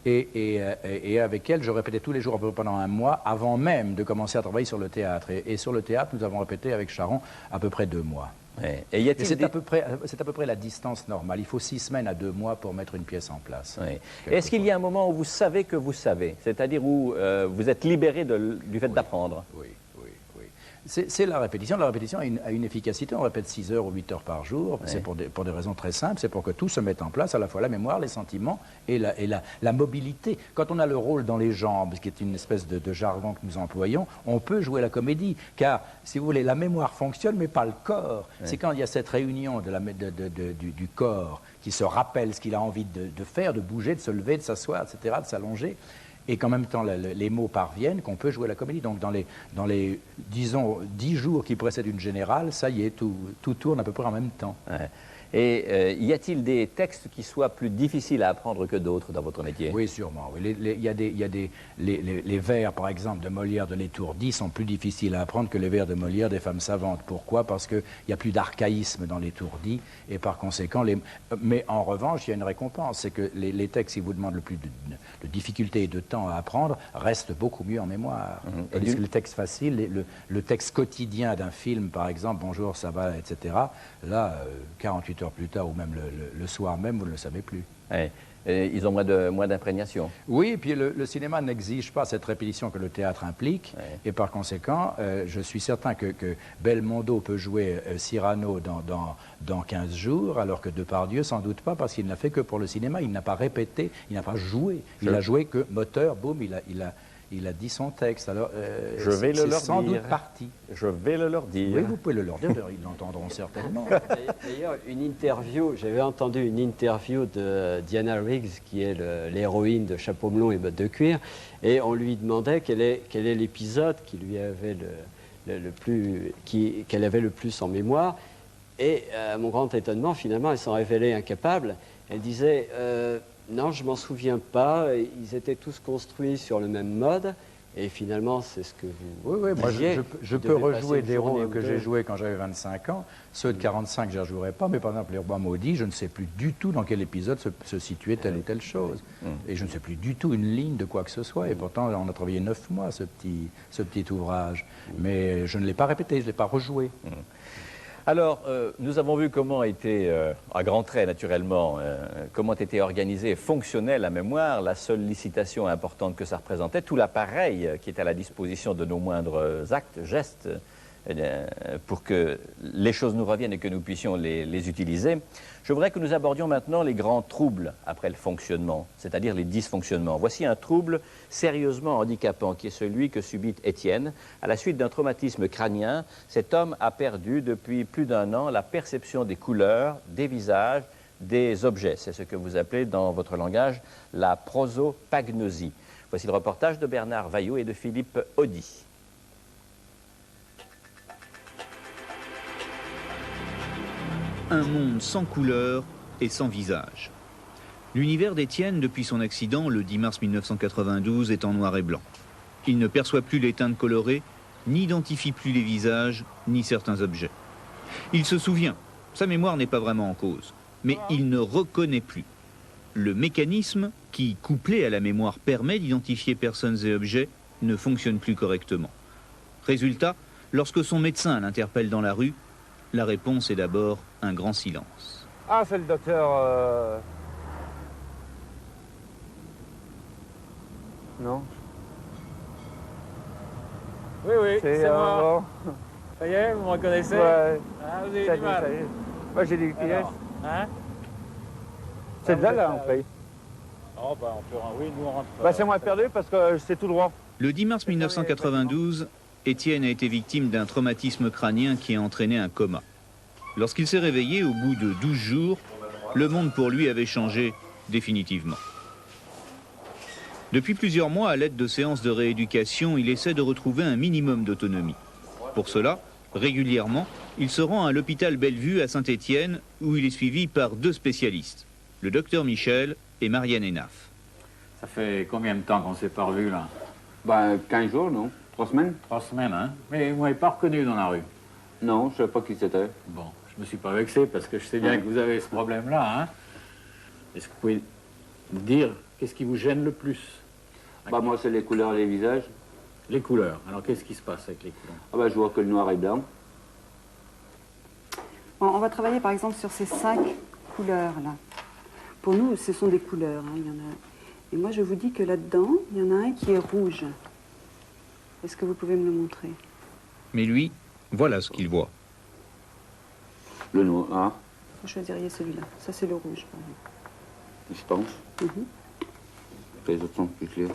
Speaker 7: Et avec elle, je répétais tous les jours pendant un mois, avant même de commencer à travailler sur le théâtre. Et sur le théâtre, nous avons répété avec Charon à peu près 2 mois.
Speaker 1: Ouais.
Speaker 7: Et c'est à peu près la distance normale. Il faut 6 semaines à 2 mois pour mettre une pièce en place.
Speaker 1: Ouais. Est-ce qu'il y a un moment où vous savez que vous savez, c'est-à-dire où vous êtes libéré du fait d'apprendre?
Speaker 7: Oui. C'est la répétition. La répétition a une efficacité. On répète 6 heures ou 8 heures par jour. Ouais. C'est pour des raisons très simples. C'est pour que tout se mette en place, à la fois la mémoire, les sentiments et la mobilité. Quand on a le rôle dans les jambes, ce qui est une espèce de jargon que nous employons, on peut jouer la comédie. Car, si vous voulez, la mémoire fonctionne, mais pas le corps. Ouais. C'est quand il y a cette réunion du corps qui se rappelle ce qu'il a envie de faire, de bouger, de se lever, de s'asseoir, etc., de s'allonger, et qu'en même temps les mots parviennent, qu'on peut jouer la comédie. Donc dans les disons, 10 jours qui précèdent une générale, ça y est, tout tourne à peu près en même temps.
Speaker 1: Ouais. Et y a-t-il des textes qui soient plus difficiles à apprendre que d'autres dans votre métier?
Speaker 7: Oui, sûrement. Oui. Les vers, par exemple, de Molière de l'Étourdi sont plus difficiles à apprendre que les vers de Molière des Femmes savantes. Pourquoi? Parce qu'il n'y a plus d'archaïsme dans l'Étourdi, et par conséquent... Mais en revanche, il y a une récompense. C'est que les textes qui vous demandent le plus de difficulté et de temps à apprendre restent beaucoup mieux en mémoire. Tandis que le texte facile, le texte quotidien d'un film, par exemple, bonjour, ça va, etc., là, 48 heures plus tard, ou même le soir même, vous ne le savez plus.
Speaker 1: Ouais. Ils ont moins d'imprégnation.
Speaker 7: Oui, et puis le cinéma n'exige pas cette répétition que le théâtre implique, ouais. Et par conséquent, je suis certain que Belmondo peut jouer Cyrano dans 15 jours, alors que Depardieu, sans doute pas, parce qu'il n'a fait que pour le cinéma, il n'a pas répété, il n'a pas joué. Il a joué que moteur, boum, il a dit son texte. Alors,
Speaker 1: je vais le leur
Speaker 7: sans
Speaker 1: dire.
Speaker 7: Doute parti.
Speaker 1: Je vais le leur dire.
Speaker 7: Oui, vous pouvez le leur dire, ils l'entendront certainement.
Speaker 6: D'ailleurs, j'avais entendu une interview de Diana Riggs, qui est l'héroïne de Chapeau melon et bottes de cuir, et on lui demandait quel est l'épisode qui lui avait qu'elle avait le plus en mémoire. Et à mon grand étonnement, finalement, elle s'en révélait incapable. Elle disait... non, je ne m'en souviens pas. Ils étaient tous construits sur le même mode. Et finalement, c'est ce que vous...
Speaker 7: Oui, moi, je peux rejouer des rôles que j'ai joués quand j'avais 25 ans. Ceux de 45, je ne rejouerai pas. Mais par exemple, Les Rois maudits, je ne sais plus du tout dans quel épisode se situait telle ou telle chose. Et je ne sais plus du tout une ligne de quoi que ce soit. Et pourtant, on a travaillé 9 mois, ce petit ouvrage. Mais je ne l'ai pas répété, je ne l'ai pas rejoué.
Speaker 1: Alors, nous avons vu comment était, à grands traits naturellement, comment était organisée et fonctionnait la mémoire, la sollicitation importante que ça représentait, tout l'appareil qui est à la disposition de nos moindres actes, gestes, pour que les choses nous reviennent et que nous puissions les utiliser. Je voudrais que nous abordions maintenant les grands troubles après le fonctionnement, c'est-à-dire les dysfonctionnements. Voici un trouble sérieusement handicapant qui est celui que subit Étienne. À la suite d'un traumatisme crânien, cet homme a perdu depuis plus d'1 an la perception des couleurs, des visages, des objets. C'est ce que vous appelez dans votre langage la prosopagnosie. Voici le reportage de Bernard Vaillot et de Philippe Audy.
Speaker 2: un monde sans couleur et sans visage. L'univers d'Étienne, depuis son accident, le 10 mars 1992, est en noir et blanc. Il ne perçoit plus les teintes colorées, n'identifie plus les visages, ni certains objets. Il se souvient, sa mémoire n'est pas vraiment en cause, mais il ne reconnaît plus. Le mécanisme qui, couplé à la mémoire, permet d'identifier personnes et objets, ne fonctionne plus correctement. Résultat, lorsque son médecin l'interpelle dans la rue, la réponse est d'abord un grand silence.
Speaker 9: Ah, c'est le docteur... Non.
Speaker 10: Oui, oui, c'est moi.
Speaker 9: Bon.
Speaker 10: Ça y est, vous me reconnaissez?
Speaker 9: Ouais.
Speaker 10: Ah, vous avez
Speaker 9: Ça
Speaker 10: du
Speaker 9: y est,
Speaker 10: mal.
Speaker 9: ça y est. Moi, j'ai des pièces.
Speaker 10: Alors, hein?
Speaker 9: C'est de là, on paye.
Speaker 10: Oh, bah, on peut... Oui, nous, on rentre...
Speaker 9: Bah, c'est moins perdu parce que c'est tout droit.
Speaker 2: Le 10 mars 1992, Étienne a été victime d'un traumatisme crânien qui a entraîné un coma. Lorsqu'il s'est réveillé au bout de 12 jours, le monde pour lui avait changé définitivement. Depuis plusieurs mois, à l'aide de séances de rééducation, il essaie de retrouver un minimum d'autonomie. Pour cela, régulièrement, il se rend à l'hôpital Bellevue à Saint-Étienne, où il est suivi par 2 spécialistes, le docteur Michel et Marianne Enaf.
Speaker 10: Ça fait combien de temps qu'on s'est pas revus, là?
Speaker 11: Ben, 15 jours, non? 3 semaines?
Speaker 10: 3 semaines, hein? Mais vous m'avez pas reconnu dans la rue.
Speaker 11: Non, je savais pas qui c'était.
Speaker 10: Bon, je me suis pas vexé parce que je sais bien que vous avez ce problème-là, hein? Est-ce que vous pouvez me dire qu'est-ce qui vous gêne le plus?
Speaker 11: Bah, moi, c'est les couleurs et les visages.
Speaker 10: Les couleurs. Alors, qu'est-ce qui se passe avec les couleurs?
Speaker 11: Ah, bah, je vois que le noir et blanc.
Speaker 12: Bon, on va travailler par exemple sur ces 5 couleurs-là. Pour nous, ce sont des couleurs. Hein. Il y en a... Et moi, je vous dis que là-dedans, il y en a un qui est rouge. Est-ce que vous pouvez me le montrer?
Speaker 2: Mais lui, voilà ce qu'il voit.
Speaker 11: Le noir, hein?
Speaker 12: Vous choisiriez celui-là. Ça, c'est le rouge, par exemple.
Speaker 11: Je pense. Les autres sont plus clairs.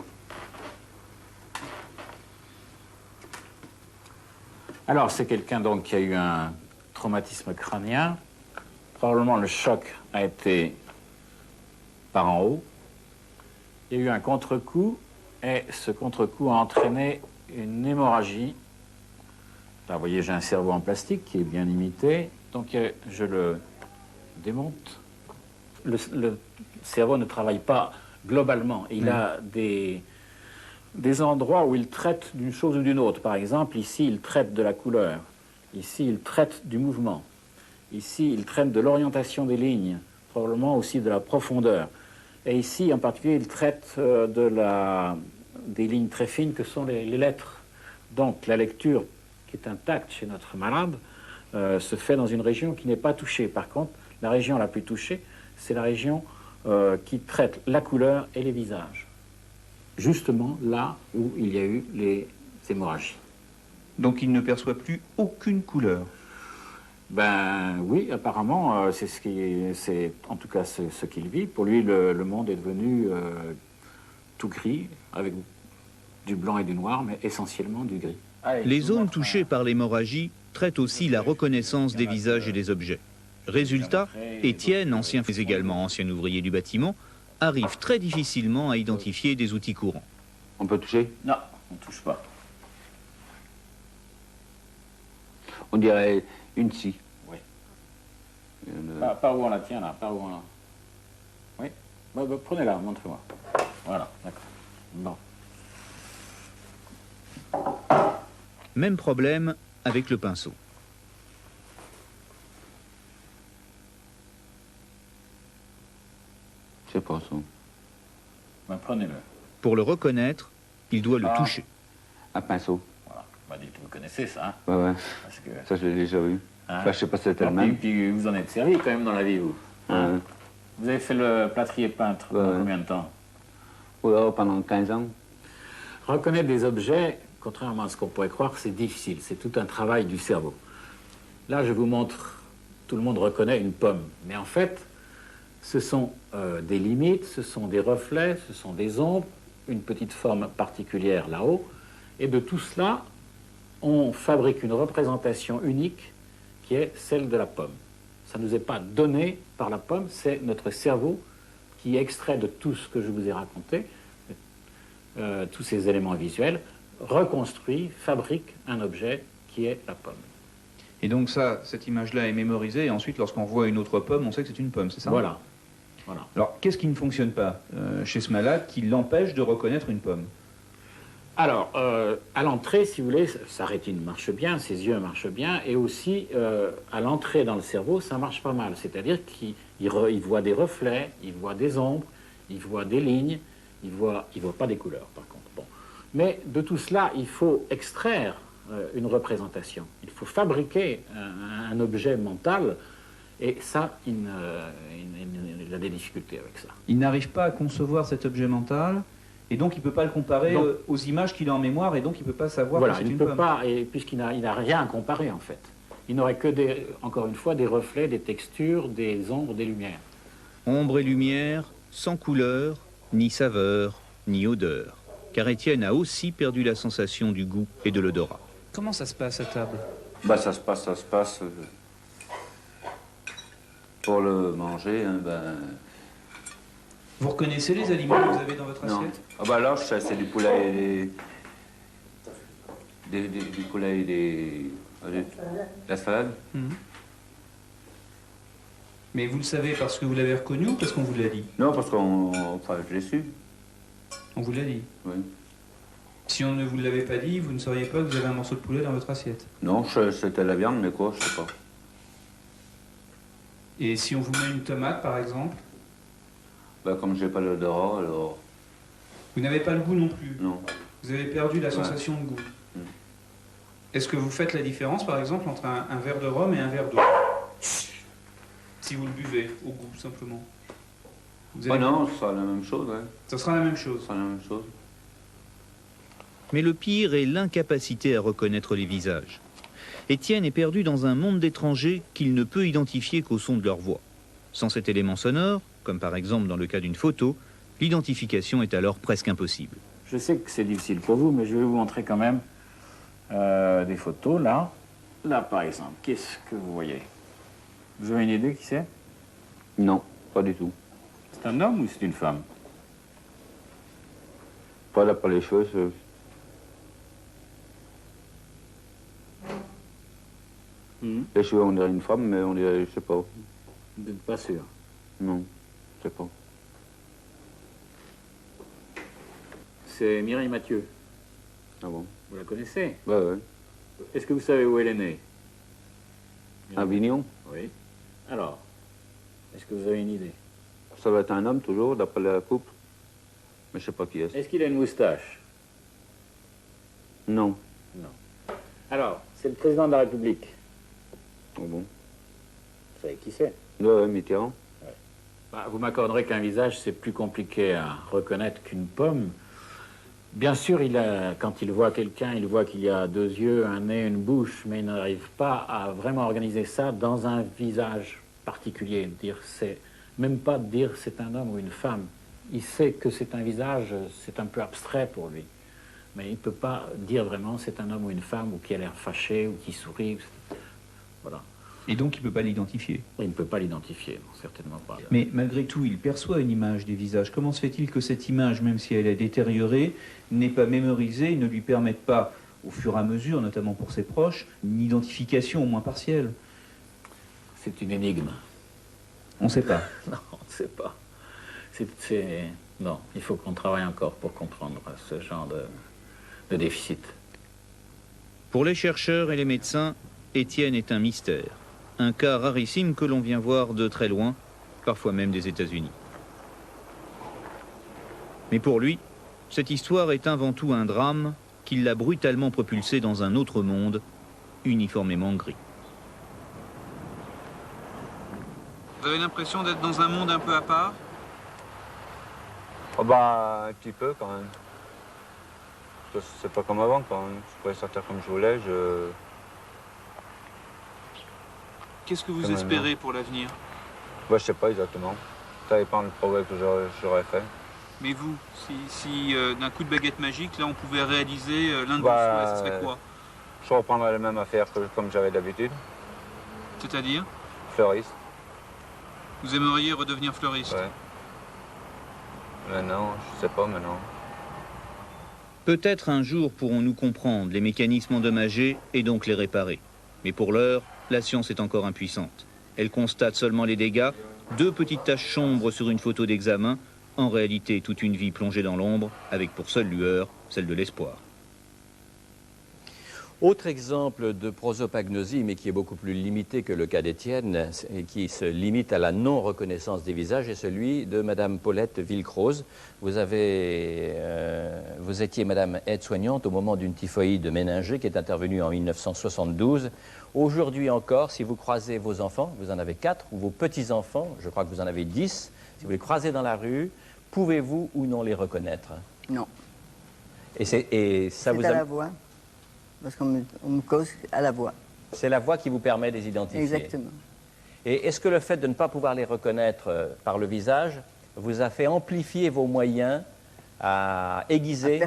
Speaker 10: Alors, c'est quelqu'un donc qui a eu un traumatisme crânien. Probablement le choc a été par en haut. Il y a eu un contre-coup et ce contre-coup a entraîné une hémorragie. Là, vous voyez, j'ai un cerveau en plastique qui est bien imité. Donc, je le démonte. Le cerveau ne travaille pas globalement. Il a des endroits où il traite d'une chose ou d'une autre. Par exemple, ici, il traite de la couleur. Ici, il traite du mouvement. Ici, il traite de l'orientation des lignes, probablement aussi de la profondeur. Et ici, en particulier, il traite des lignes très fines que sont les lettres. Donc, la lecture qui est intacte chez notre malade se fait dans une région qui n'est pas touchée. Par contre, la région la plus touchée, c'est la région qui traite la couleur et les visages. Justement là où il y a eu les hémorragies.
Speaker 2: Donc il ne perçoit plus aucune couleur.
Speaker 10: Ben oui, apparemment, c'est en tout cas ce qu'il vit. Pour lui, le monde est devenu tout gris, avec du blanc et du noir, mais essentiellement du gris.
Speaker 2: Les zones touchées par l'hémorragie traitent aussi la reconnaissance des visages et des objets. Résultat, Étienne, mais également ancien ouvrier du bâtiment, arrive très difficilement à identifier des outils courants.
Speaker 11: On peut toucher?
Speaker 10: Non, on ne touche pas.
Speaker 11: On dirait une scie.
Speaker 10: Oui. Par où on la tient là? Par où on la... Oui. Prenez-la, montrez-moi. Voilà, d'accord. Bon.
Speaker 2: Même problème avec le pinceau.
Speaker 11: C'est pas ça.
Speaker 10: Ben, prenez-le.
Speaker 2: Pour le reconnaître, il doit le toucher.
Speaker 11: Un pinceau.
Speaker 10: Voilà. Ben, dites, vous connaissez ça, hein?
Speaker 11: Ouais, ouais.
Speaker 10: Parce que...
Speaker 11: Ça, je l'ai déjà vu.
Speaker 10: Hein?
Speaker 11: Enfin, je sais pas si c'était le même.
Speaker 10: Puis vous en êtes servi quand même dans la vie, vous. Hein?
Speaker 11: Ouais.
Speaker 10: Vous avez fait le plâtrier peintre pendant combien de temps?
Speaker 11: Ouais, pendant 15 ans.
Speaker 10: Reconnaître des objets, contrairement à ce qu'on pourrait croire, c'est difficile. C'est tout un travail du cerveau. Là, je vous montre, tout le monde reconnaît une pomme. Mais en fait, ce sont des limites, ce sont des reflets, ce sont des ombres, une petite forme particulière là-haut. Et de tout cela, on fabrique une représentation unique qui est celle de la pomme. Ça ne nous est pas donné par la pomme, c'est notre cerveau qui extrait de tout ce que je vous ai raconté, tous ces éléments visuels, reconstruit, fabrique un objet qui est la pomme.
Speaker 2: Et donc ça, cette image-là est mémorisée, et ensuite, lorsqu'on voit une autre pomme, on sait que c'est une pomme, c'est ça?
Speaker 10: Voilà.
Speaker 2: Alors, qu'est-ce qui ne fonctionne pas chez ce malade qui l'empêche de reconnaître une pomme?
Speaker 10: Alors, à l'entrée, si vous voulez, sa rétine marche bien, ses yeux marchent bien, et aussi, à l'entrée dans le cerveau, ça marche pas mal. C'est-à-dire qu'il voit des reflets, il voit des ombres, il voit des lignes, il voit pas des couleurs, par contre. Bon. Mais de tout cela, il faut extraire une représentation. Il faut fabriquer un objet mental, et ça, il a des difficultés avec ça.
Speaker 2: Il n'arrive pas à concevoir cet objet mental, et donc il ne peut pas le comparer aux images qu'il a en mémoire, et donc il ne peut pas savoir
Speaker 10: voilà,
Speaker 2: que c'est
Speaker 10: il
Speaker 2: une
Speaker 10: ne peut
Speaker 2: pomme.
Speaker 10: pas, et puisqu'il n'a rien à comparer, en fait. Il n'aurait que, encore une fois, des reflets, des textures, des ombres, des lumières.
Speaker 2: Ombre et lumière, sans couleur, ni saveur, ni odeur. Car Étienne a aussi perdu la sensation du goût et de l'odorat. Comment ça se passe à table?
Speaker 11: Bah, ça se passe. Pour le manger, hein, ben...
Speaker 2: Vous reconnaissez les aliments que vous avez dans votre
Speaker 11: Non.
Speaker 2: assiette?
Speaker 11: Ah bah là, c'est du poulet et du poulet et la salade.
Speaker 2: Mais vous le savez parce que vous l'avez reconnu ou parce qu'on vous l'a dit?
Speaker 11: Non, parce enfin, je l'ai su.
Speaker 2: On vous l'a dit?
Speaker 11: Oui.
Speaker 2: Si on ne vous l'avait pas dit, vous ne sauriez pas que vous avez un morceau de poulet dans votre assiette?
Speaker 11: Non, c'était la viande, mais quoi, je sais pas.
Speaker 2: Et si on vous met une tomate, par exemple?
Speaker 11: Bah, comme j'ai pas l'odorat, alors...
Speaker 2: Vous n'avez pas le goût non plus?
Speaker 11: Non.
Speaker 2: Vous avez perdu la sensation de goût. Est-ce que vous faites la différence, par exemple, entre un verre de rhum et un verre d'eau? Si vous le buvez, au goût, simplement.
Speaker 11: Ah non, ce sera la même chose, ouais.
Speaker 2: Ça sera la même chose.
Speaker 11: Ce sera la même chose.
Speaker 2: Mais le pire est l'incapacité à reconnaître les visages. Étienne est perdu dans un monde d'étrangers qu'il ne peut identifier qu'au son de leur voix. Sans cet élément sonore, comme par exemple dans le cas d'une photo, l'identification est alors presque impossible.
Speaker 10: Je sais que c'est difficile pour vous, mais je vais vous montrer quand même des photos, là. Là, par exemple, qu'est-ce que vous voyez? Vous avez une idée qui c'est?
Speaker 11: Non, pas du tout.
Speaker 10: C'est un homme ou c'est une femme?
Speaker 11: Pas là, pas les cheveux. Les cheveux, on dirait une femme, mais on dirait, je sais pas.
Speaker 10: Vous n'êtes pas sûr?
Speaker 11: Non, je sais pas.
Speaker 10: C'est Mireille Mathieu.
Speaker 11: Ah bon?
Speaker 10: Vous la connaissez?
Speaker 11: Ouais, ouais.
Speaker 10: Est-ce que vous savez où elle est née?
Speaker 11: À Avignon?
Speaker 10: Oui. Alors, est-ce que vous avez une idée?
Speaker 11: Ça va être un homme, toujours, d'après la coupe. Mais je sais pas qui est.
Speaker 10: Est-ce qu'il a une moustache?
Speaker 11: Non.
Speaker 10: Non. Alors, c'est le président de la République.
Speaker 11: Ah bon?
Speaker 10: Vous savez qui c'est?
Speaker 11: Ouais, Mitterrand.
Speaker 10: Ouais. Bah, vous m'accorderez qu'un visage, c'est plus compliqué à reconnaître qu'une pomme. Bien sûr, quand il voit quelqu'un, il voit qu'il y a deux yeux, un nez, une bouche, mais il n'arrive pas à vraiment organiser ça dans un visage particulier. Même pas dire c'est un homme ou une femme. Il sait que c'est un visage, c'est un peu abstrait pour lui. Mais il ne peut pas dire vraiment c'est un homme ou une femme, ou qui a l'air fâché, ou qui sourit. Voilà.
Speaker 2: Et donc il ne peut pas l'identifier?
Speaker 10: Il ne peut pas l'identifier, non, certainement pas.
Speaker 2: Mais malgré tout, il perçoit une image des visages. Comment se fait-il que cette image, même si elle est détériorée, n'est pas mémorisée et ne lui permette pas, au fur et à mesure, notamment pour ses proches, une identification au moins partielle?
Speaker 10: C'est une énigme.
Speaker 2: On ne sait pas.
Speaker 10: Non, on ne sait pas. Non, il faut qu'on travaille encore pour comprendre ce genre de déficit.
Speaker 2: Pour les chercheurs et les médecins, Étienne est un mystère. Un cas rarissime que l'on vient voir de très loin, parfois même des États-Unis. Mais pour lui, cette histoire est avant tout un drame qui l'a brutalement propulsé dans un autre monde, uniformément gris. Vous avez l'impression d'être dans un monde un peu à part?
Speaker 11: Oh bah, un petit peu quand même. C'est pas comme avant quand même. Je pouvais sortir comme je voulais.
Speaker 2: Qu'est-ce que vous espérez pour l'avenir?
Speaker 11: Bah, je sais pas exactement. Ça dépend du progrès que j'aurais fait.
Speaker 2: Mais vous, si d'un coup de baguette magique, là, on pouvait réaliser l'un de vos souhaits, ce serait quoi?
Speaker 11: Je reprendrais la même affaire comme j'avais d'habitude.
Speaker 2: C'est-à-dire?
Speaker 11: Fleuriste.
Speaker 2: Vous aimeriez redevenir fleuriste?
Speaker 11: Ouais. Mais non, je sais pas maintenant.
Speaker 2: Peut-être un jour pourrons-nous comprendre les mécanismes endommagés et donc les réparer. Mais pour l'heure, la science est encore impuissante. Elle constate seulement les dégâts, 2 petites taches sombres sur une photo d'examen, en réalité toute une vie plongée dans l'ombre, avec pour seule lueur celle de l'espoir.
Speaker 1: Autre exemple de prosopagnosie, mais qui est beaucoup plus limité que le cas d'Étienne, et qui se limite à la non-reconnaissance des visages, est celui de Madame Paulette Villecroze. Vous étiez Madame aide-soignante au moment d'une typhoïde méningée qui est intervenue en 1972. Aujourd'hui encore, si vous croisez vos enfants, vous en avez 4, ou vos petits-enfants, je crois que vous en avez 10, si vous les croisez dans la rue, pouvez-vous ou non les reconnaître?
Speaker 13: Non.
Speaker 1: Et ça vous
Speaker 13: à la voix. Parce qu'on me cause à la voix.
Speaker 1: C'est la voix qui vous permet de les identifier.
Speaker 13: Exactement.
Speaker 1: Et est-ce que le fait de ne pas pouvoir les reconnaître par le visage vous a fait amplifier vos moyens à aiguiser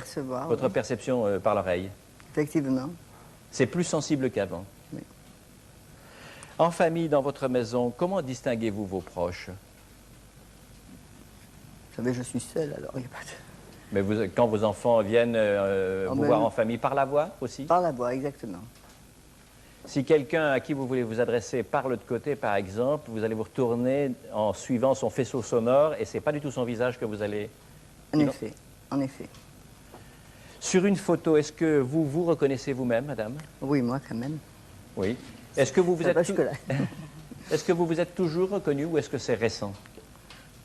Speaker 1: votre perception par l'oreille?
Speaker 13: Effectivement.
Speaker 1: C'est plus sensible qu'avant.
Speaker 13: Oui.
Speaker 1: En famille, dans votre maison, comment distinguez-vous vos proches?
Speaker 13: Vous savez, je suis seule, alors il n'y a pas de...
Speaker 1: Mais quand vos enfants viennent vous voir en famille, par la voix aussi?
Speaker 13: Par la voix, exactement.
Speaker 1: Si quelqu'un à qui vous voulez vous adresser parle de côté, par exemple, vous allez vous retourner en suivant son faisceau sonore et ce n'est pas du tout son visage que vous allez...
Speaker 13: En effet, en effet.
Speaker 1: Sur une photo, est-ce que vous vous reconnaissez vous-même, madame?
Speaker 13: Oui, moi quand même.
Speaker 1: Oui. Est-ce que vous vous êtes...
Speaker 13: Est-ce
Speaker 1: que vous vous êtes toujours reconnu ou est-ce que c'est récent?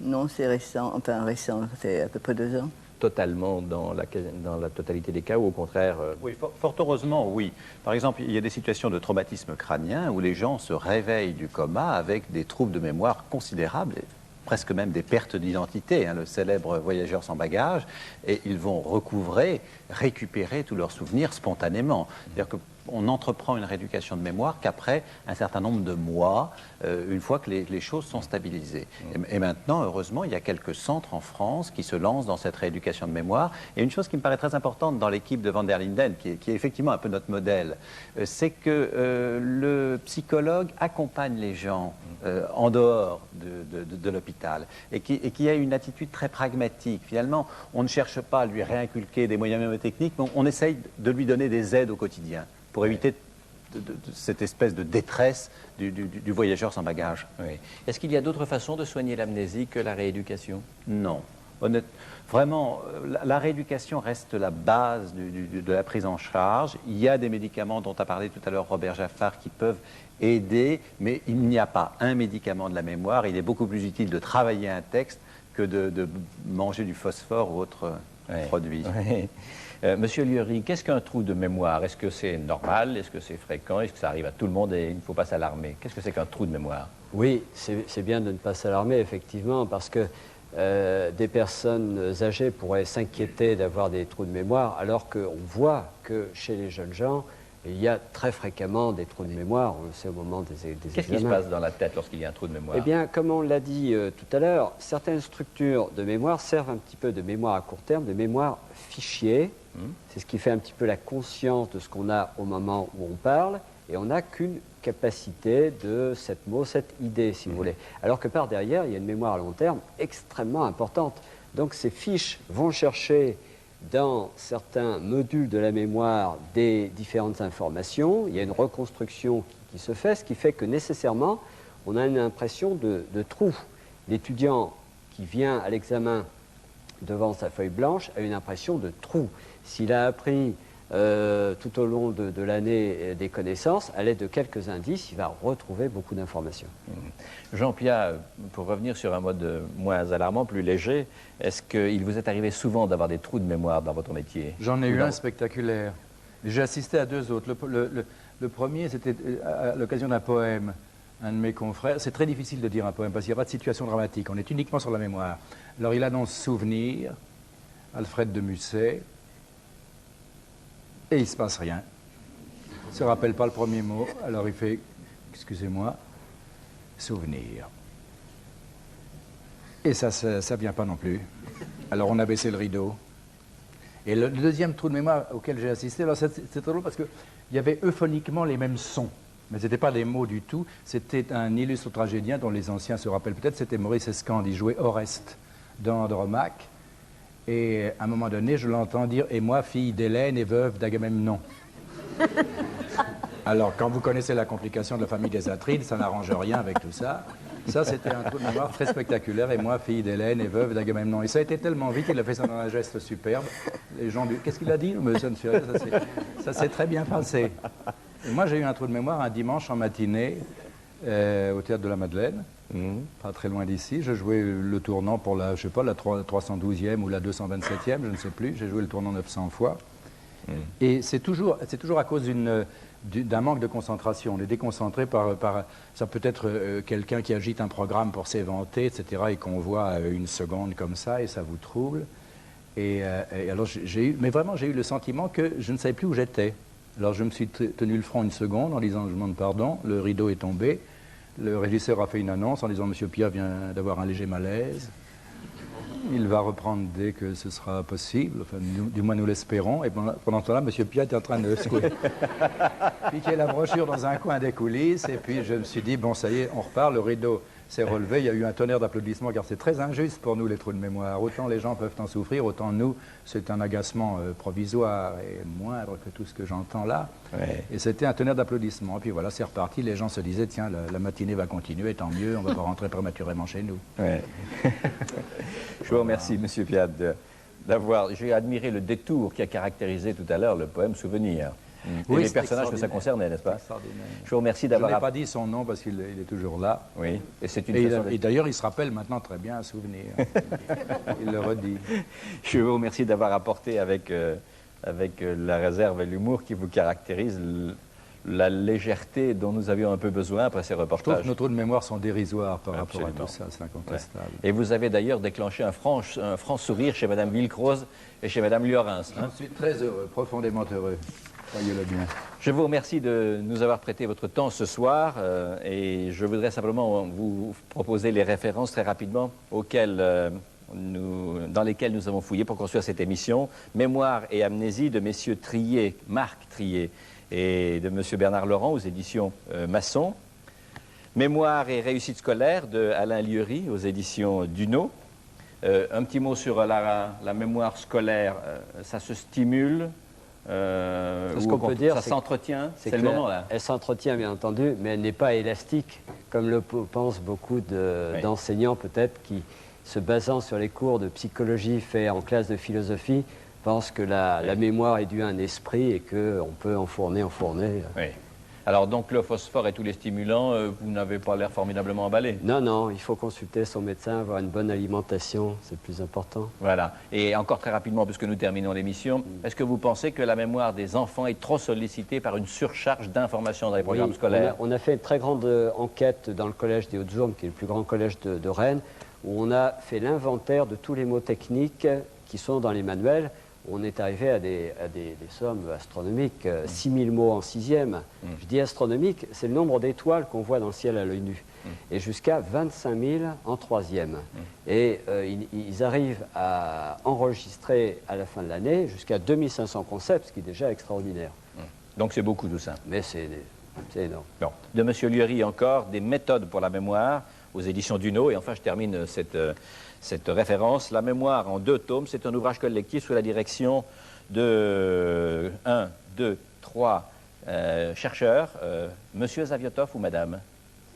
Speaker 13: Non, c'est récent. Enfin, récent, c'est à peu près 2 ans.
Speaker 1: Totalement dans la totalité des cas ou au contraire
Speaker 5: Oui, fort heureusement, oui. Par exemple, il y a des situations de traumatisme crânien où les gens se réveillent du coma avec des troubles de mémoire considérables, presque même des pertes d'identité, le célèbre voyageur sans bagage, et ils vont récupérer tous leurs souvenirs spontanément. C'est-à-dire qu'on entreprend une rééducation de mémoire qu'après un certain nombre de mois, une fois que les choses sont stabilisées. Et maintenant, heureusement, il y a quelques centres en France qui se lancent dans cette rééducation de mémoire. Et une chose qui me paraît très importante dans l'équipe de Van der Linden, qui est effectivement un peu notre modèle, c'est que le psychologue accompagne les gens en dehors de l'hôpital et qui a une attitude très pragmatique. Finalement, on ne cherche pas à lui réinculquer des moyens mnémotechniques, mais on essaye de lui donner des aides au quotidien pour éviter cette espèce de détresse du voyageur sans bagage.
Speaker 1: Oui. Est-ce qu'il y a d'autres façons de soigner l'amnésie que la rééducation?
Speaker 5: Non. Vraiment, la rééducation reste la base de la prise en charge. Il y a des médicaments dont a parlé tout à l'heure Robert Jaffard qui peuvent aider, mais il n'y a pas un médicament de la mémoire. Il est beaucoup plus utile de travailler un texte que de manger du phosphore ou autre produit.
Speaker 1: Oui. Monsieur Lieury, qu'est-ce qu'un trou de mémoire? Est-ce que c'est normal? Est-ce que c'est fréquent? Est-ce que ça arrive à tout le monde et il ne faut pas s'alarmer? Qu'est-ce que c'est qu'un trou de mémoire?
Speaker 6: Oui, c'est bien de ne pas s'alarmer, effectivement, parce que des personnes âgées pourraient s'inquiéter d'avoir des trous de mémoire, alors qu'on voit que chez les jeunes gens, il y a très fréquemment des trous de mémoire, on le sait au moment des examens.
Speaker 1: Qu'est-ce qui se passe dans la tête lorsqu'il y a un trou de mémoire?
Speaker 6: Eh bien, comme on l'a dit tout à l'heure, certaines structures de mémoire servent un petit peu de mémoire à court terme, de mémoire fichier. C'est ce qui fait un petit peu la conscience de ce qu'on a au moment où on parle, et on n'a qu'une capacité de cette idée, si vous voulez. Alors que par derrière, il y a une mémoire à long terme extrêmement importante. Donc ces fiches vont chercher dans certains modules de la mémoire des différentes informations. Il y a une reconstruction qui se fait, ce qui fait que nécessairement, on a une impression de trou. L'étudiant qui vient à l'examen devant sa feuille blanche a une impression de trou. S'il a appris tout au long de l'année des connaissances, à l'aide de quelques indices, il va retrouver beaucoup d'informations.
Speaker 1: Jean-Pierre, pour revenir sur un mode moins alarmant, plus léger, est-ce qu'il vous est arrivé souvent d'avoir des trous de mémoire dans votre métier?
Speaker 7: J'en ai eu un spectaculaire. J'ai assisté à 2 autres. Le premier, c'était à l'occasion d'un poème. Un de mes confrères, c'est très difficile de dire un poème parce qu'il n'y a pas de situation dramatique, on est uniquement sur la mémoire. Alors il annonce Souvenir, Alfred de Musset, et il ne se passe rien. Il ne se rappelle pas le premier mot, alors il fait, excusez-moi, Souvenir. Et ça ne vient pas non plus. Alors on a baissé le rideau. Et le deuxième trou de mémoire auquel j'ai assisté, alors c'est très drôle parce qu'il y avait euphoniquement les mêmes sons. Mais ce n'étaient pas des mots du tout, c'était un illustre tragédien dont les anciens se rappellent peut-être, c'était Maurice Escande, il jouait Oreste dans Andromaque, et à un moment donné, je l'entends dire « Et moi, fille d'Hélène et veuve d'Agamemnon ». Alors, quand vous connaissez la complication de la famille des Atrides, ça n'arrange rien avec tout ça. Ça, c'était un trou de mémoire très spectaculaire. Et moi, fille d'Hélène et veuve d'Agamemnon. Et ça a été tellement vite qu'il a fait ça dans un geste superbe. Les gens du... Qu'est-ce qu'il a dit? Mais ça ne fait rien, ça s'est très bien passé. Et moi, j'ai eu un trou de mémoire un dimanche en matinée au Théâtre de la Madeleine, pas très loin d'ici. Je jouais le tournant pour la, je sais pas, la 312e ou la 227e, je ne sais plus. J'ai joué le tournant 900 fois. Et c'est toujours à cause d'un manque de concentration. On est déconcentré par ça peut être quelqu'un qui agite un programme pour s'éventer, etc., et qu'on voit une seconde comme ça, et ça vous trouble. Et alors, j'ai eu le sentiment que je ne savais plus où j'étais. Alors, je me suis tenu le front une seconde en disant « je demande pardon », le rideau est tombé, le régisseur a fait une annonce en disant « Monsieur Pia vient d'avoir un léger malaise ». Il va reprendre dès que ce sera possible, enfin, du moins nous l'espérons. Et pendant ce temps-là, M. Pia est en train de piquer la brochure dans un coin des coulisses. Et puis je me suis dit, bon, ça y est, on repart, le rideau s'est relevé. Il y a eu un tonnerre d'applaudissements, car c'est très injuste pour nous, les trous de mémoire. Autant les gens peuvent en souffrir, autant nous, c'est un agacement provisoire et moindre que tout ce que j'entends là. Ouais. Et c'était un tonnerre d'applaudissements. Et puis voilà, c'est reparti. Les gens se disaient, tiens, la matinée va continuer, tant mieux, on ne va pas rentrer prématurément chez nous. Ouais.
Speaker 1: Je vous remercie, M. Piat, d'avoir... J'ai admiré le détour qui a caractérisé tout à l'heure le poème Souvenir. Et oui, les personnages que ça concernait, n'est-ce pas? Je vous remercie d'avoir...
Speaker 7: Je n'ai pas dit son nom parce qu'il est toujours là.
Speaker 1: Oui, et c'est une
Speaker 7: et d'ailleurs, il se rappelle maintenant très bien un souvenir. Il le redit.
Speaker 1: Je vous remercie d'avoir apporté avec la réserve et l'humour qui vous caractérise la légèreté dont nous avions un peu besoin après ces reportages.
Speaker 7: Je trouve que nos trous de mémoire sont dérisoires par rapport à tout ça, c'est incontestable.
Speaker 1: Ouais. Et vous avez d'ailleurs déclenché un franc sourire chez Mme Villecroze et chez Mme Liorens.
Speaker 7: Hein? Je suis très heureux, profondément heureux. Croyez-le bien.
Speaker 1: Je vous remercie de nous avoir prêté votre temps ce soir et je voudrais simplement vous proposer les références très rapidement dans lesquelles nous avons fouillé pour construire cette émission. Mémoire et amnésie de messieurs Trier, Marc Trier, et de M. Bernard Laurent aux éditions Masson. Mémoire et réussite scolaire de Alain Lieury aux éditions Duno. Un petit mot sur la mémoire scolaire, ça se stimule,
Speaker 6: ce qu'on peut dire,
Speaker 1: ça s'entretient, c'est le moment là.
Speaker 6: Elle s'entretient bien entendu, mais elle n'est pas élastique, comme le pensent beaucoup d'enseignants peut-être qui, se basant sur les cours de psychologie faits en classe de philosophie, pense que la mémoire est due à un esprit et qu'on peut enfourner.
Speaker 1: Oui. Alors donc le phosphore et tous les stimulants, vous n'avez pas l'air formidablement emballé?
Speaker 6: Non, il faut consulter son médecin, avoir une bonne alimentation, c'est le plus important.
Speaker 1: Voilà. Et encore très rapidement, puisque nous terminons l'émission, est-ce que vous pensez que la mémoire des enfants est trop sollicitée par une surcharge d'informations dans les programmes scolaires?
Speaker 6: On a fait une très grande enquête dans le collège des Hautes-Aubes, qui est le plus grand collège de Rennes, où on a fait l'inventaire de tous les mots techniques qui sont dans les manuels. On est arrivé à des sommes astronomiques, 6000 mots en 6e. Je dis astronomique, c'est le nombre d'étoiles qu'on voit dans le ciel à l'œil nu. Et jusqu'à 25 000 en 3e. Et ils arrivent à enregistrer à la fin de l'année jusqu'à 2500 concepts, ce qui est déjà extraordinaire.
Speaker 1: Donc c'est beaucoup tout ça.
Speaker 6: Mais c'est énorme.
Speaker 1: Bon. De M. Lieury encore, des méthodes pour la mémoire aux éditions Duno. Et enfin, je termine cette référence. La mémoire en 2 tomes, c'est un ouvrage collectif sous la direction de 1, 2, 3 chercheurs. Monsieur Zaviotov ou Madame?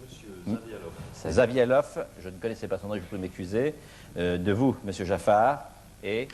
Speaker 8: Monsieur Zavialov.
Speaker 1: Zavialov, je ne connaissais pas son nom, je vous prie de m'excuser. De vous, Monsieur Jaffard, et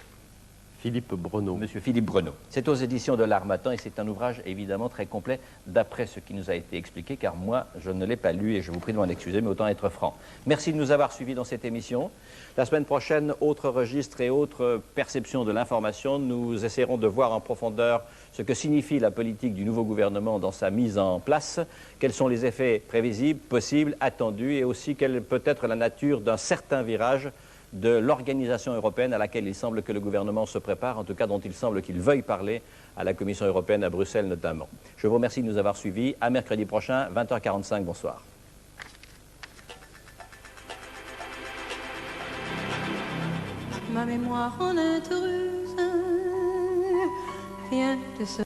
Speaker 8: Philippe Breneau.
Speaker 1: Monsieur Philippe Breneau. C'est aux éditions de l'Harmattan et c'est un ouvrage évidemment très complet d'après ce qui nous a été expliqué, car moi, je ne l'ai pas lu et je vous prie de m'en excuser, mais autant être franc. Merci de nous avoir suivis dans cette émission. La semaine prochaine, autre registre et autre perception de l'information. Nous essaierons de voir en profondeur ce que signifie la politique du nouveau gouvernement dans sa mise en place, quels sont les effets prévisibles, possibles, attendus, et aussi quelle peut être la nature d'un certain virage de l'organisation européenne à laquelle il semble que le gouvernement se prépare, en tout cas dont il semble qu'il veuille parler à la Commission européenne, à Bruxelles notamment. Je vous remercie de nous avoir suivis. À mercredi prochain, 20h45. Bonsoir.
Speaker 14: Ma mémoire en est heureuse, rien de ce...